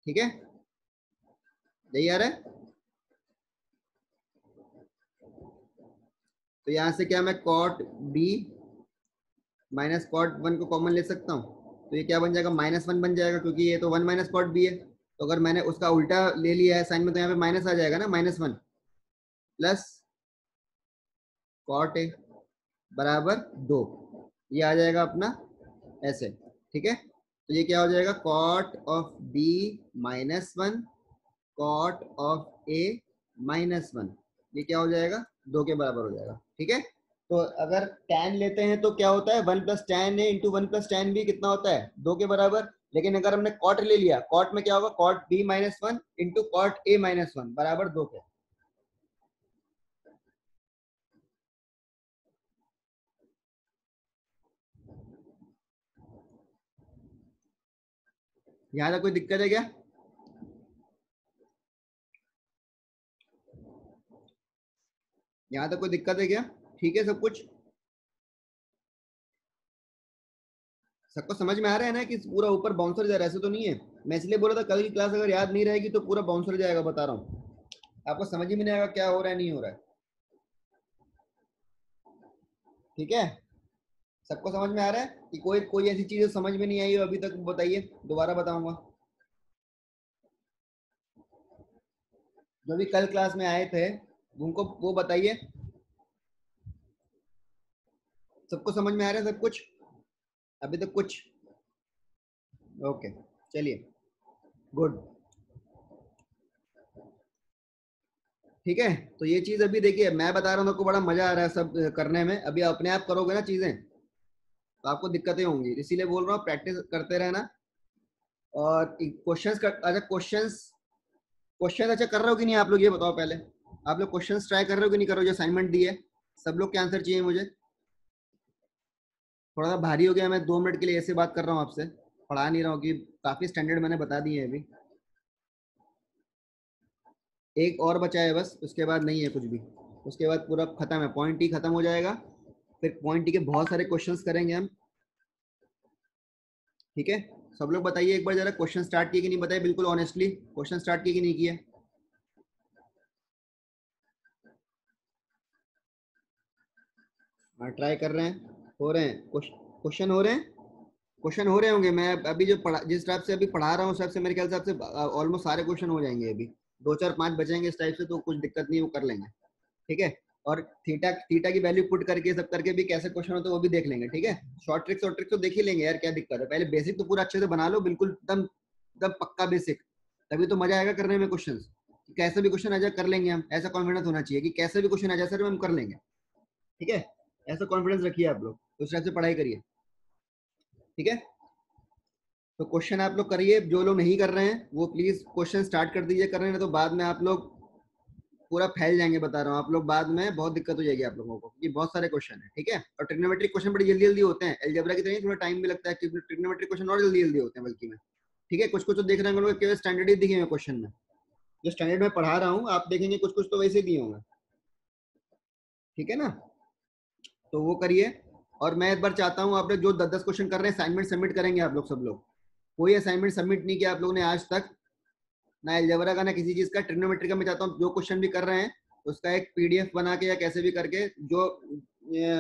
ठीक है, यही आ रहा है। तो यहाँ से क्या मैं कॉट बी माइनस कॉट 1 को कॉमन ले सकता हूँ, तो ये क्या बन जाएगा, -1 बन जाएगा, क्योंकि ये तो 1 माइनस कॉट बी है, तो अगर मैंने उसका उल्टा ले लिया है साइन में, तो यहाँ पे माइनस आ जाएगा ना, -1 प्लस कॉट ए बराबर 2, ये आ जाएगा अपना ऐसे। ठीक है, तो ये क्या हो जाएगा, cot of B -1 cot of A -1, ये क्या हो जाएगा, 2 के बराबर हो जाएगा। ठीक है, तो अगर tan लेते हैं तो क्या होता है, 1 प्लस tan ए इंटू 1 प्लस tan बी कितना होता है, 2 के बराबर। लेकिन अगर हमने कॉट ले लिया, कॉट में क्या होगा, cot B -1 into cot A -1 बराबर 2 के। यहाँ तक कोई दिक्कत है क्या? यहाँ तक कोई दिक्कत है क्या? ठीक है सब कुछ? सबको समझ में आ रहा है ना कि पूरा ऊपर बाउंसर जा रहा है? ऐसे तो नहीं है। मैं इसलिए बोला था कल की क्लास अगर याद नहीं रहेगी तो पूरा बाउंसर जाएगा, बता रहा हूँ। आपको समझ ही में नहीं आएगा क्या हो रहा है नहीं हो रहा है। ठीक है, सबको समझ में आ रहा है कि कोई कोई ऐसी चीज समझ में नहीं आई हो अभी तक? बताइए, दोबारा बताऊंगा। जो भी कल क्लास में आए थे उनको वो बताइए। सबको समझ में आ रहा है सब कुछ अभी तक कुछ? ओके, चलिए, गुड। ठीक है, तो ये चीज अभी देखिए मैं बता रहा हूँ, आपको बड़ा मजा आ रहा है सब करने में। अभी अपने आप करोगे ना चीजें तो आपको दिक्कतें होंगी, इसीलिए बोल रहा हूँ प्रैक्टिस करते रहना। और क्वेश्चंस कर, अच्छा क्वेश्चंस क्वेश्चन अच्छा कर रहे हो कि नहीं आप लोग, ये बताओ पहले। आप लोग क्वेश्चंस ट्राई कर रहे हो कि नहीं कर रहे हो? जो असाइनमेंट दी है सब लोग के आंसर चाहिए मुझे। थोड़ा सा भारी हो गया, मैं 2 मिनट के लिए ऐसे बात कर रहा हूँ आपसे, पढ़ा नहीं रहा हूँ कि काफी स्टैंडर्ड मैंने बता दिए हैं अभी। एक और बचा है बस, उसके बाद नहीं है कुछ भी। उसके बाद पूरा खत्म है, पॉइंट ही खत्म हो जाएगा। फिर पॉइंट टी के बहुत सारे क्वेश्चंस करेंगे हम। ठीक है, सब लोग बताइए एक बार जरा, क्वेश्चन स्टार्ट किए कि नहीं बताइए बिल्कुल ऑनेस्टली, क्वेश्चन स्टार्ट किए कि नहीं किए? हाँ ट्राई कर रहे हैं, हो रहे हैं क्वेश्चन हो रहे हैं। क्वेश्चन हो रहे होंगे, मैं अभी जो पढ़ा जिस टाइप से अभी पढ़ा रहा हूँ उस टाइप से मेरे ख्याल से आपसे ऑलमोस्ट सारे क्वेश्चन हो जाएंगे अभी। 2 4 5 बचेंगे इस टाइप से, तो कुछ दिक्कत नहीं, वो कर लेंगे। ठीक है, और थीटा थीटा की वैल्यू पुट करके सब करके भी कैसे क्वेश्चन होते हैं वो भी देख लेंगे। ठीक है, शॉर्ट ट्रिक्स तो देख ही लेंगे यार, क्या दिक्कत है। पहले बेसिक तो पूरा अच्छे से बना लो, बिल्कुल एकदम एकदम पक्का बेसिक, तभी तो मजा आएगा करने में क्वेश्चन। कैसे भी क्वेश्चन आ जाए कर लेंगे हम, ऐसा कॉन्फिडेंस होना चाहिए कि कैसे भी क्वेश्चन आ जाए सर हम कर लेंगे। ठीक है, ऐसा कॉन्फिडेंस रखिए आप लोग, उस टाइप से पढ़ाई करिए। ठीक है, तो क्वेश्चन आप लोग करिए, जो लोग नहीं कर रहे हैं वो प्लीज क्वेश्चन स्टार्ट कर दीजिए करने, तो बाद में आप लोग पूरा फैल जाएंगे, बता रहा हूँ। आप लोग बाद में बहुत दिक्कत हो जाएगी आप लोगों को, क्योंकि बहुत सारे क्वेश्चन है। ठीक है, और ट्रिग्नोमेट्रिक क्वेश्चन बड़ी जल्दी जल्दी होते हैं, एलजेब्रा की तरह थोड़ा टाइम भी लगता है, क्योंकि ट्रिग्नोमेट्रिक क्वेश्चन और जल्दी जल्दी होते हैं बल्कि में। ठीक है, कुछ कुछ तो देख रहे होंगे केवल स्टैंडर्ड ही दिखे हुए क्वेश्चन में, जो स्टैंडर्ड में पढ़ा रहा हूँ आप देखेंगे कुछ कुछ तो वैसे दिए होंगे। ठीक है ना, तो वो करिए। और मैं एक बार चाहता हूँ आप लोग जो 10 10 क्वेश्चन कर रहे हैं असाइनमेंट सबमिट करेंगे आप लोग सब लोग। कोई असाइनमेंट सबमिट नहीं किया आप लोगों ने आज तक, ना अलजेब्रा का ना किसी चीज का। ट्रिग्नोमेट्री का मैं चाहता हूँ जो क्वेश्चन भी कर रहे हैं उसका एक पीडीएफ बना के या कैसे भी करके जो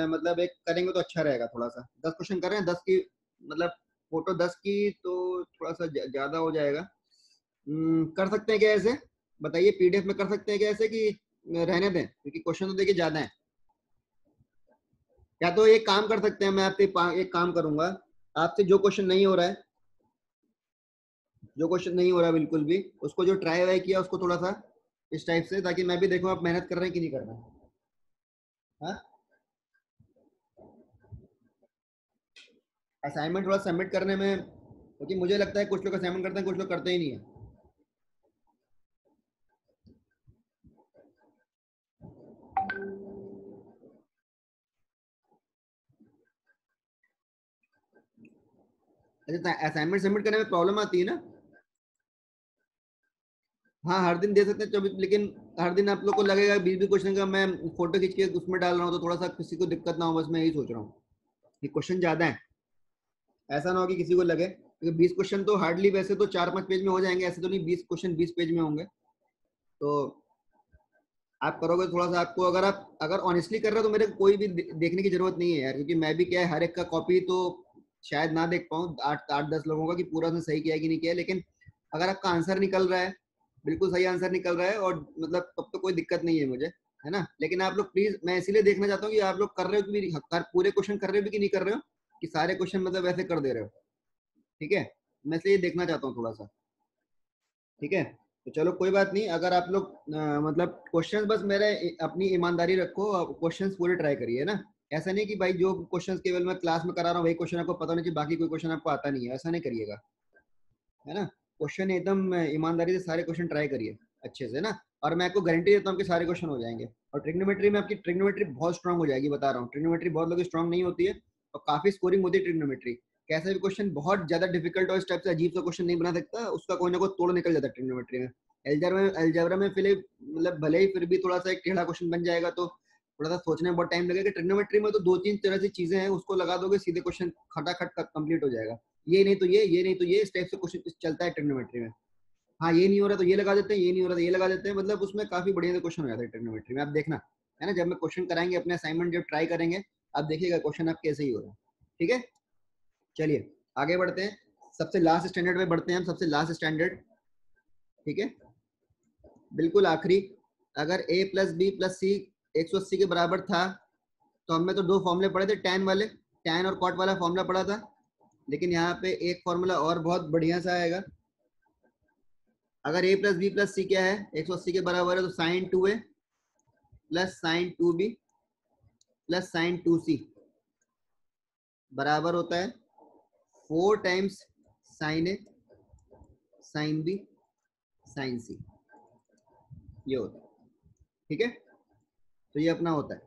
मतलब एक करेंगे तो अच्छा रहेगा। थोड़ा सा 10 क्वेश्चन कर रहे हैं, 10 की मतलब फोटो 10 की तो थोड़ा सा ज्यादा हो जाएगा। कर सकते हैं क्या ऐसे? बताइए, पीडीएफ में कर सकते हैं क्या ऐसे कि रहने दें, क्योंकि क्वेश्चन तो देखिए ज्यादा है। या तो एक काम कर सकते हैं, मैं आपसे एक काम करूंगा, आपसे जो क्वेश्चन नहीं हो रहा है, जो क्वेश्चन नहीं हो रहा बिल्कुल भी, उसको जो ट्राई वाई किया उसको थोड़ा सा इस टाइप से, ताकि मैं भी देखूं आप मेहनत कर रहे हैं कि नहीं कर रहे हैं। हाँ, असाइनमेंट थोड़ा सबमिट करने में, क्योंकि मुझे लगता है कुछ लोग असाइनमेंट करते हैं कुछ लोग करते ही नहीं है। अच्छा, असाइनमेंट सबमिट करने में प्रॉब्लम आती है ना? हाँ हर दिन दे सकते हैं 24, लेकिन हर दिन आप लोग को लगेगा 20 20 क्वेश्चन का मैं फोटो खींच के उसमें डाल रहा हूँ, तो थोड़ा सा किसी को दिक्कत ना हो, बस मैं यही सोच रहा हूँ कि क्वेश्चन ज्यादा है। ऐसा ना हो कि किसी को लगे, क्योंकि 20 क्वेश्चन तो हार्डली, वैसे तो 4 5 पेज में हो जाएंगे, ऐसे तो नहीं 20 क्वेश्चन 20 पेज में होंगे। तो आप करोगे थोड़ा सा, आपको अगर आप अगर ऑनेस्टली कर रहे हो तो मेरे को कोई भी देखने की जरूरत नहीं है यार, क्योंकि मैं भी क्या है हर एक का कॉपी तो शायद ना देख पाऊँ 8 8 10 लोगों का कि पूरा उसने सही किया है कि नहीं किया है। लेकिन अगर आपका आंसर निकल रहा है, बिल्कुल सही आंसर निकल रहा है, और मतलब तब तो कोई दिक्कत नहीं है मुझे, है ना। लेकिन आप लोग प्लीज, मैं इसीलिए देखना चाहता हूँ कि आप लोग कर रहे हो कि पूरे क्वेश्चन कर रहे हो कि नहीं कर रहे हो, कि सारे क्वेश्चन मतलब वैसे कर दे रहे हो। ठीक है, मैं इसलिए देखना चाहता हूँ थोड़ा सा। ठीक है, तो चलो कोई बात नहीं, अगर आप लोग मतलब क्वेश्चंस बस मेरे अपनी ईमानदारी रखो, क्वेश्चंस पूरे ट्राई करिए ना। ऐसा नहीं कि भाई जो क्वेश्चंस केवल मैं क्लास में करा रहा हूँ वही क्वेश्चन आपको पता नहीं चाहिए, बाकी कोई क्वेश्चन आपको आता नहीं है, ऐसा नहीं करिएगा, है ना। क्वेश्चन एकदम ईमानदारी से सारे क्वेश्चन ट्राई करिए अच्छे से ना। और मैं आपको गारंटी देता हूँ कि सारे क्वेश्चन हो जाएंगे। और ट्रिग्नोमेट्री में आपकी ट्रिग्नोमेट्री बहुत स्ट्रांग हो जाएगी, बता रहा हूँ। ट्रिग्नोमेट्री बहुत लोग स्ट्रांग नहीं होती है, और काफी स्कोरिंग होती है ट्रिग्नोमेट्री, कैसा भी क्वेश्चन बहुत ज्यादा डिफिकल्ट और इस टाइप से अजीब सा क्वेश्चन नहीं बना सकता, उसका कोई ना कोई तोड़ निकल जाता है ट्रिग्नोमेट्री में। एलजेब्रा में फिर मतलब भले ही फिर भी थोड़ा सा एक टेढ़ा क्वेश्चन बन जाएगा तो थोड़ा सा सोचने में बहुत टाइम लगेगा। ट्रिग्नोमेट्री में तो 2-3 तरह की चीजें हैं, उसको लगा दोगे सीधे क्वेश्चन खटाखट कंप्लीट हो जाएगा। ये नहीं तो ये नहीं तो ये, इस टाइप से क्वेश्चन चलता है ट्रिग्नोमेट्री में। हाँ ये नहीं हो रहा तो ये लगा देते हैं, ये नहीं हो रहा तो ये लगा देते हैं, मतलब उसमें काफी बढ़िया से क्वेश्चन हो जाता है ट्रिग्नोमेट्री में। आप देखना है ना, जब मैं क्वेश्चन कराएंगे अपने असाइनमेंट जब ट्राई करेंगे, आप देखिएगा क्वेश्चन आप कैसे ही हो रहा है। ठीक है, चलिए आगे बढ़ते हैं, सबसे लास्ट स्टैंडर्ड में बढ़ते हैं हम, सबसे लास्ट स्टैंडर्ड। ठीक है, बिल्कुल आखिरी। अगर a plus B plus C 180 के बराबर था तो हमने तो 2 फॉर्मूले पढ़े थे टैन वाले, टैन और कॉट वाला फॉर्मूला पढ़ा था, लेकिन यहाँ पे एक फॉर्मूला और बहुत बढ़िया सा आएगा। अगर a plus B plus C क्या है, 180 के बराबर है, तो sine 2a plus sine 2b plus sine 2c बराबर होता है 4 times sine a sine b sine c, ये होता है। ठीक है, तो ये अपना होता है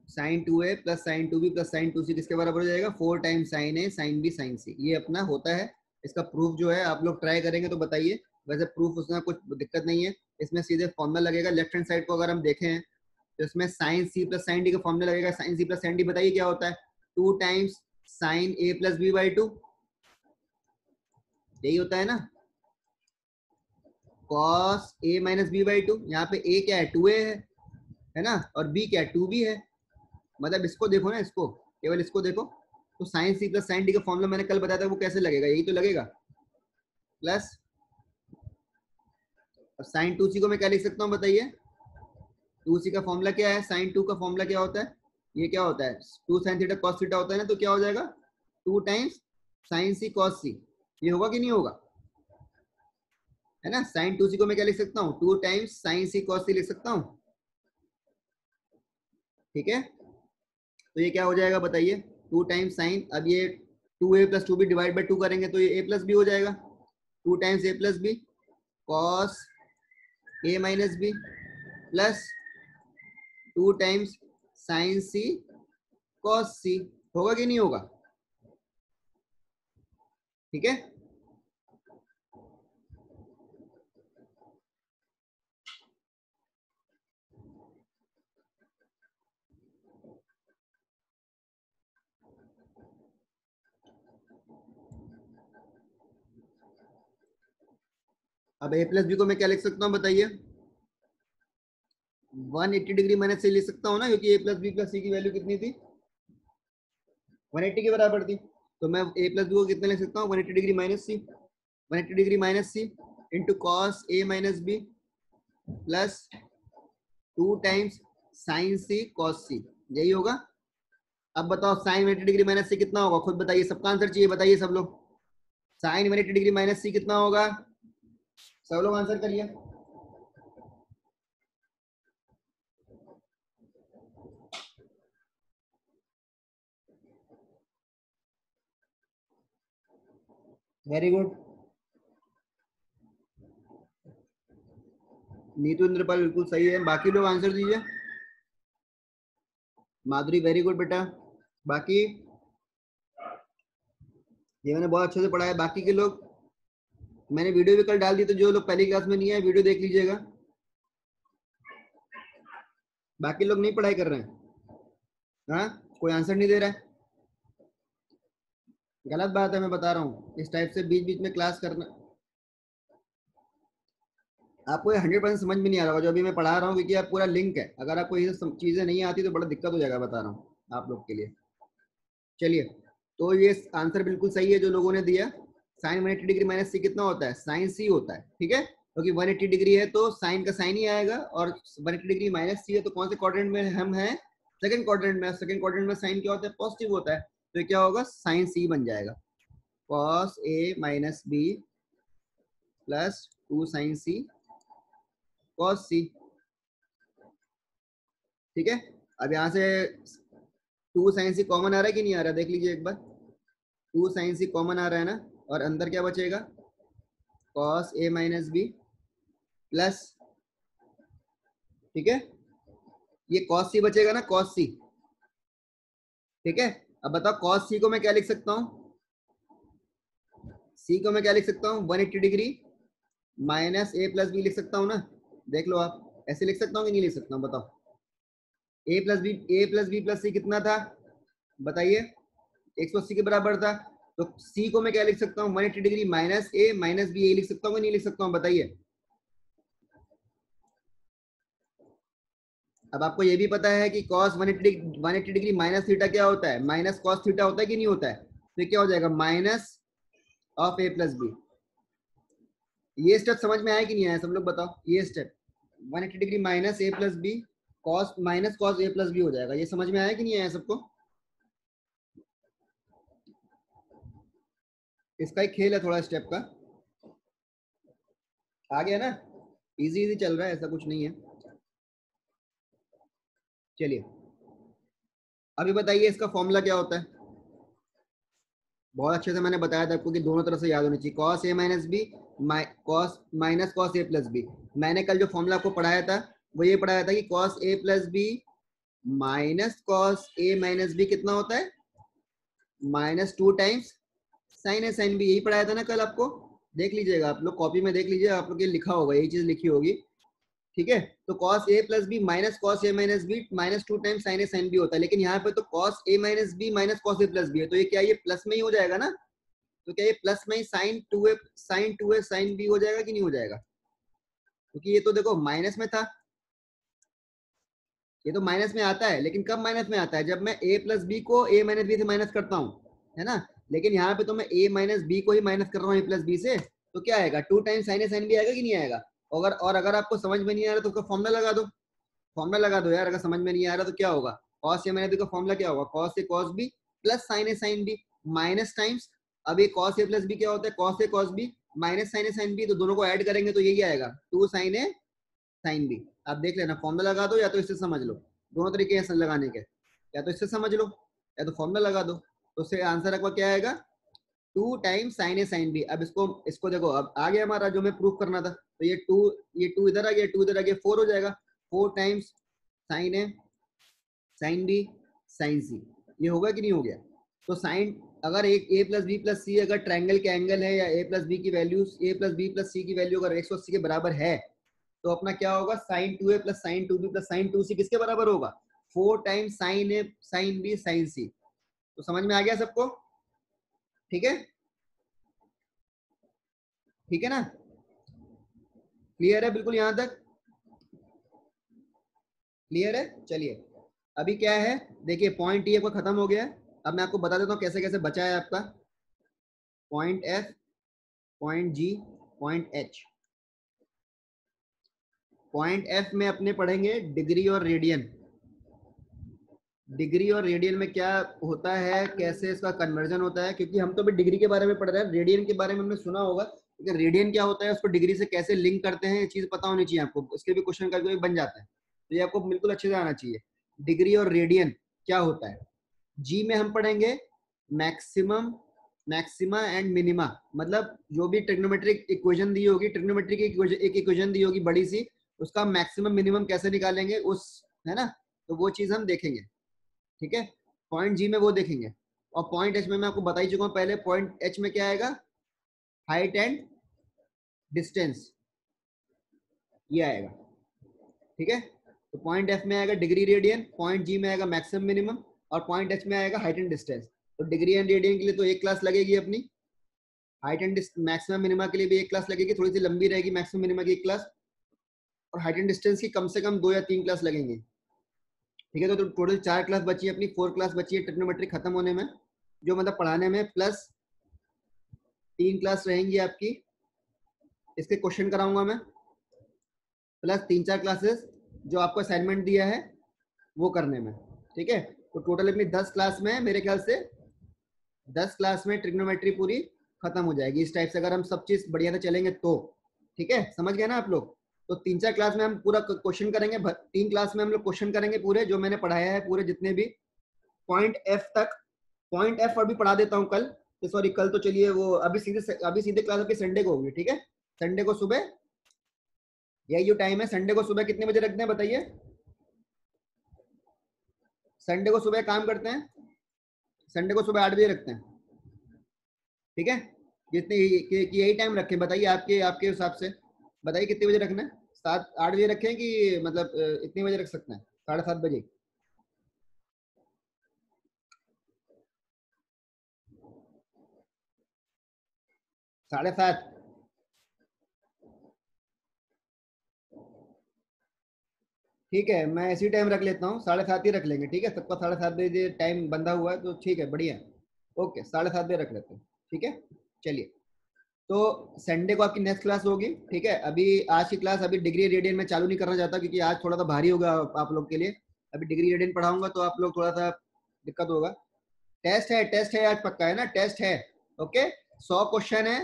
sine 2a plus sine 2b plus sine 2c किसके बराबर हो जाएगा, 4 times sine a sine b sine c, ये अपना होता है। इसका प्रूफ जो है आप लोग ट्राई करेंगे तो बताइए, वैसे प्रूफ उसमें कुछ दिक्कत नहीं है, इसमें सीधे फॉर्मूला लगेगा। लेफ्ट हैंड साइड को अगर हम देखें तो इसमें sine C plus sine D का फॉर्मूला लगेगा। Sine C plus sine D बताइए क्या होता है, 2 times sine a plus B by 2, यही होता है ना, cos a minus B by 2। यहाँ पे a क्या है, 2a है ना, और b क्या है, 2b है। मतलब इसको देखो ना, इसको केवल इसको देखो, तो sine C plus sine D का फॉर्मूला मैंने कल बताया था, वो कैसे लगेगा, यही तो लगेगा, प्लस साइन 2c को मैं क्या लिख सकता हूँ बताइए, 2c का फॉर्मूला क्या है, साइन 2 का फॉर्मूला क्या होता है, ये क्या होता है, 2 साइन थीटा कॉस थीटा होता है ना, तो क्या हो जाएगा 2 टाइम्स साइन सी कॉस सी, ये होगा कि नहीं होगा, है ना। साइन 2c को मैं क्या लिख सकता हूँ, 2 टाइम्स साइन सी कॉस सी लिख सकता हूँ। ठीक है, तो ये क्या हो जाएगा बताइए, 2 टाइम्स साइन, अब ये 2a plus 2b divide by 2 करेंगे तो ये a प्लस बी हो जाएगा, 2 times a plus B cos a minus B plus 2 times sine C cos C, होगा कि नहीं होगा। ठीक है, अब a प्लस बी को मैं क्या लिख सकता हूँ बताइए, 180 डिग्री मैंने से लिख सकता हूँ ना, क्योंकि a plus B plus C की वैल्यू कितनी थी, 180 के बराबर थी, तो मैं a प्लस बी को कितना लिख सकता हूँ, 180 degree minus C, 180 degree minus C into cos a minus B plus 2 times sine C cos C, यही होगा। अब बताओ साइन 180 डिग्री माइनस सी कितना होगा, खुद बताइए, सबका आंसर चाहिए, बताइए सब लोग, साइन 180 डिग्री माइनस सी कितना होगा, सब लोग आंसर करिए। वेरी गुड, नीतू इंद्रपाल बिल्कुल सही है, बाकी लोग आंसर दीजिए। माधुरी वेरी गुड बेटा, बाकी ये मैंने बहुत अच्छे से पढ़ा है, बाकी के लोग मैंने वीडियो भी कल डाल दी, तो जो लोग पहली क्लास में नहीं है वीडियो देख लीजिएगा, बाकी लोग नहीं पढ़ाई कर रहे हैं, हाँ कोई आंसर नहीं दे रहा है, गलत बात है, मैं बता रहा हूँ, इस टाइप से बीच बीच में क्लास करना आपको 100% समझ में नहीं आ रहा होगा जो अभी मैं पढ़ा रहा हूँ, क्योंकि आप पूरा लिंक है, अगर आपको ये चीजें नहीं आती तो बड़ा दिक्कत हो जाएगा, बता रहा हूँ आप लोग के लिए। चलिए, तो ये आंसर बिल्कुल सही है जो लोगों ने दिया, साइन 180 डिग्री माइनस सी कितना होता है, साइन सी होता है। ठीक है, क्योंकि 180 डिग्री है तो साइन का साइन ही आएगा, और 180 डिग्री माइनस सी है तो कौन से क्वाड्रेंट में हम हैं, सेकंड क्वाड्रेंट में। सेकंड क्वाड्रेंट में साइन क्या होता है, पॉजिटिव होता है, तो क्या होगा, साइन सी बन जाएगा, cos A minus B plus 2 sign C cos सी। ठीक है, अब यहाँ से 2 साइन सी कॉमन आ रहा है कि नहीं आ रहा, देख लीजिए एक बार, 2 साइन सी कॉमन आ रहा है ना, और अंदर क्या बचेगा, cos A minus B plus, ठीक है, ये कॉस सी बचेगा ना, कॉस सी। ठीक है, अब बताओ कॉस सी को मैं क्या लिख सकता हूँ, सी को मैं क्या लिख सकता हूँ 180 degree minus A plus B लिख सकता हूँ ना, देख लो आप, ऐसे लिख सकता हूँ कि नहीं लिख सकता हूँ बताओ। ए प्लस बी प्लस सी कितना था बताइए, 180 के बराबर था। तो सी को मैं क्या लिख सकता हूँ 180 डिग्री माइनस ए माइनस बी, ए लिख सकता हूँ कि नहीं लिख सकता हूँ बताइए। अब आपको ये भी पता है कि cos 180 डिग्री माइनस थीटा क्या होता है, माइनस कॉस थीटा होता है कि नहीं होता है। तो क्या हो जाएगा minus of A plus B. ये स्टेप समझ में आया कि नहीं आया सब लोग बताओ। ये step 180 degree minus A plus B cos minus cos A plus B हो जाएगा। ये समझ में आया कि नहीं आया सबको। इसका एक खेल है थोड़ा स्टेप का, आ गया ना, इजी इजी चल रहा है, ऐसा कुछ नहीं है। चलिए अभी बताइए इसका फॉर्मूला क्या होता है। बहुत अच्छे से मैंने बताया था आपको कि दोनों तरफ से याद होनी चाहिए, cos A minus B cos minus cos A plus B. मैंने कल जो फॉर्मूला आपको पढ़ाया था वो ये पढ़ाया था कि cos A plus B minus cos A minus B कितना होता है, minus 2 times sine A sine B. यही पढ़ाया था ना कल आपको, देख लीजिएगा आप लोग, कॉपी में देख लीजिए, आप लोग ये लिखा होगा, यही चीज लिखी होगी। ठीक है, तो cos a plus B minus cos A minus B minus 2 times sine A sine B होता है, लेकिन यहाँ पे तो cos a minus B minus cos A plus B है, तो ये क्या, ये प्लस में ही हो जाएगा ना। तो क्या ये प्लस में ही sign to A sine B हो जाएगा कि नहीं हो जाएगा, क्योंकि ये तो देखो माइनस में था, ये तो माइनस में आता है, लेकिन कब माइनस में आता है, जब मैं a प्लस बी को a माइनस बी से माइनस करता हूँ, है ना। लेकिन यहाँ पे तो मैं a माइनस बी को ही माइनस कर रहा हूँ a प्लस बी से, तो क्या आएगा 2 times sine A sine B आएगा कि नहीं आएगा। अगर आपको समझ में नहीं आ रहा तो उसका फॉर्मूला लगा दो, फॉर्मूला लगा दो यार। अगर समझ में नहीं आ रहा तो क्या होगा, कॉस ए माइनस बी का फॉर्मूला क्या होगा, cos A cos B plus sign A sine B minus times, अब ये कॉस ए प्लस बी क्या होता है, cos A cos B minus sign A sine B, तो दोनों को ऐड करेंगे तो यही आएगा 2 साइन ए साइन बी। आप देख लेना, फॉर्मूला लगा दो या तो इससे समझ लो, दोनों तरीके हैं लगाने के, या तो इससे समझ लो या तो फॉर्मूला लगा दो, तो उससे आंसर आपका क्या आएगा 2 times sine A sine B. अब इसको इसको देखो, अब आ गया हमारा जो हमें प्रूफ करना था, तो ये टू इधर आ गया, 2 इधर आ गया, 4 हो जाएगा, 4 times sine A sine B sine सी। ये होगा कि नहीं हो गया। तो साइन, अगर एक a plus B plus C अगर ट्रायंगल के एंगल है, या a प्लस बी की value a plus B plus C की वैल्यू अगर 180 के बराबर है, तो अपना क्या होगा sine 2a plus sine 2b plus sine 2c किसके बराबर होगा 4 times sine A sine B sine C. तो समझ में आ गया सबको, ठीक है, ठीक है ना, क्लियर है बिल्कुल यहाँ तक, क्लियर है। चलिए अभी क्या है, देखिए पॉइंट टी आपका खत्म हो गया है। अब मैं आपको बता देता हूँ कैसे कैसे बचा है आपका पॉइंट एफ, पॉइंट जी, पॉइंट एच। पॉइंट एफ में अपने पढ़ेंगे डिग्री और रेडियन। डिग्री और रेडियन में क्या होता है, कैसे इसका कन्वर्जन होता है, क्योंकि हम तो अभी डिग्री के बारे में पढ़ रहे हैं, रेडियन के बारे में हमने सुना होगा, लेकिन रेडियन क्या होता है उसको डिग्री से कैसे लिंक करते हैं, ये चीज पता होनी चाहिए आपको, इसके भी क्वेश्चन कभी बन जाता है, तो ये आपको बिल्कुल अच्छे से आना चाहिए। डिग्री और रेडियन क्या होता है। जी में हम पढ़ेंगे मैक्सिमम, मैक्सिमा एंड मिनिमा, मतलब जो भी ट्रिग्नोमेट्रिक इक्वेशन दी होगी, ट्रिग्नोमेट्रिक एक इक्वेशन दी होगी बड़ी सी, उसका मैक्सिमम मिनिमम कैसे निकालेंगे उस, है ना, तो वो चीज हम देखेंगे, ठीक है। पॉइंट जी में वो देखेंगे, और पॉइंट एच में मैं आपको बता ही चुका हूँ पहले, पॉइंट एच में क्या आएगा हाइट एंड डिस्टेंस, ये आएगा, ठीक है। तो पॉइंट एफ में आएगा डिग्री रेडियन, पॉइंट जी में आएगा मैक्सिमम मिनिमम, और पॉइंट एच में आएगा हाइट एंड डिस्टेंस। तो डिग्री एंड रेडियन के लिए तो एक क्लास लगेगी अपनी, हाइट एंड मैक्सिमम मिनिमा के लिए भी एक क्लास लगेगी, थोड़ी सी लंबी रहेगी मैक्सिमम मिनिमा की एक क्लास, और हाइट एंड डिस्टेंस की कम से कम 2 या 3 क्लास लगेंगे, ठीक है। तो टोटल 4 क्लास बची है अपनी, 4 क्लास बची है ट्रिग्नोमेट्री खत्म होने में, जो मतलब पढ़ाने में, प्लस 3 क्लास रहेंगी आपकी, इसके क्वेश्चन कराऊंगा मैं, प्लस 3-4 क्लासेस जो आपको असाइनमेंट दिया है वो करने में, ठीक है। तो टोटल अपनी 10 क्लास में मेरे ख्याल से 10 क्लास में ट्रिग्नोमेट्री पूरी खत्म हो जाएगी, इस टाइप से अगर हम सब चीज बढ़िया से चलेंगे तो, ठीक है, समझ गए ना आप लोग। तो 3-4 क्लास में हम पूरा क्वेश्चन करेंगे, 3 क्लास में हम लोग क्वेश्चन करेंगे पूरे जो मैंने पढ़ाया है, पूरे जितने भी पॉइंट एफ तक। पॉइंट एफ अभी पढ़ा देता हूँ कल, सॉरी कल तो चलिए वो अभी सीधे क्लास आपकी संडे को होगी, ठीक है। संडे को सुबह, यही जो टाइम है संडे को सुबह कितने बजे रखते हैं बताइए, संडे को सुबह काम करते हैं, संडे को सुबह 8 बजे रखते हैं, ठीक है। जितने कि यही टाइम रखें, बताइए आपके आपके हिसाब से, बताइए कितने बजे रखना है? 7-8 बजे रखें कि मतलब इतने बजे रख सकते हैं, 7:30 बजे? 7:30? ठीक है, मैं इसी टाइम रख लेता हूँ, 7:30 ही रख लेंगे, ठीक है, सबका 7:30 बजे टाइम बंधा हुआ है, तो ठीक है, बढ़िया। ओके, 7:30 बजे रख लेते हैं, ठीक है। चलिए, तो संडे को आपकी नेक्स्ट क्लास होगी, ठीक है। अभी आज की क्लास अभी डिग्री रेडियन में चालू नहीं करना चाहता, क्योंकि आज थोड़ा सा भारी होगा आप लोग के लिए। अभी डिग्री रेडियन पढ़ाऊंगा तो आप लोग थोड़ा सा दिक्कत होगा। टेस्ट है आज, पक्का है ना? टेस्ट है, ओके। 100 क्वेश्चन है,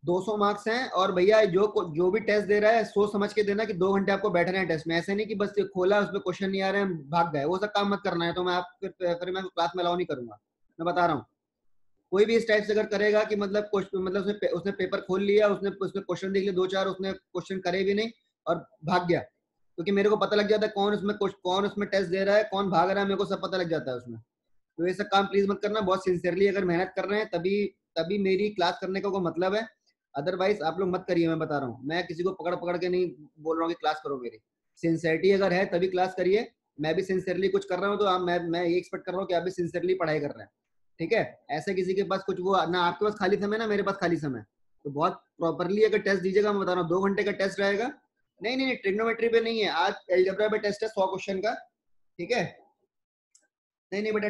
200 मार्क्स हैं, और भैया जो भी टेस्ट दे रहा है सोच समझ के देना कि 2 घंटे आपको बैठना है टेस्ट में। ऐसे नहीं कि बस ये खोला उसमें क्वेश्चन नहीं आ रहे हैं भाग गए, वो सब काम मत करना है, तो मैं आप फिर मैं क्लास में अलाउ नहीं करूंगा, मैं बता रहा हूँ। कोई भी इस टाइप से अगर करेगा कि मतलब मतलब उसने पेपर खोल लिया, उसने उसने क्वेश्चन देख लिया 2-4, उसने क्वेश्चन करे भी नहीं और भाग गया, क्योंकि मेरे को पता लग जाता है कौन उसमें टेस्ट दे रहा है, कौन भाग रहा है, मेरे को सब पता लग जाता है उसमें। तो ये सब काम प्लीज मत करना, बहुत सिंसियरली अगर मेहनत कर रहे हैं तभी तभी मेरी क्लास करने का कोई मतलब है। अदरवाइज आप लोग मत करिए, मैं बता रहा हूँ, मैं किसी को पकड़ पकड़ के नहीं बोल रहा हूँ कि क्लास करो मेरी। सिंसियरिटी अगर है तभी क्लास करिए। मैं भी सिंसियरली कुछ कर रहा हूँ, तो आप मैं ये एक्सपेक्ट कर रहा हूँ कि आप भी सिंसियरली पढ़ाई कर रहे हैं, ठीक है। ऐसे किसी के पास कुछ वो ना, आपके पास खाली समय ना मेरे पास खाली समय, तो बहुत प्रॉपरली अगर टेस्ट दीजिएगा, मैं बता रहा हूँ 2 घंटे का टेस्ट रहेगा। नहीं नहीं नहीं, ट्रिग्नोमेट्री पे नहीं है आज, एलजेब्रा पे टेस्ट है 100 क्वेश्चन का, ठीक है। नहीं नहीं बेटा,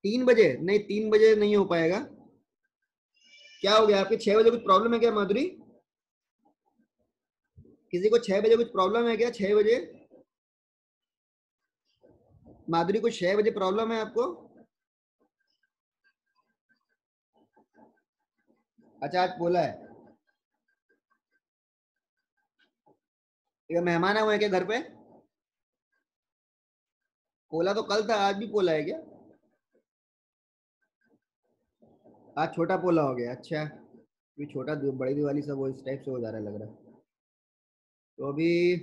3 बजे नहीं, 3 बजे नहीं हो पाएगा। क्या हो गया आपके, 6 बजे कुछ प्रॉब्लम है क्या माधुरी? किसी को 6 बजे कुछ प्रॉब्लम है क्या, 6 बजे? माधुरी, कुछ 6 बजे प्रॉब्लम है आपको? अच्छा, आज बोला है? ये मेहमान आए हुए हैं क्या घर पे? पोला तो कल था, आज भी पोला है क्या? आज छोटा पोला हो गया, अच्छा। ये छोटा बड़ी दिवाली सब वो इस टाइप से हो जा रहा है लग रहा है। तो अभी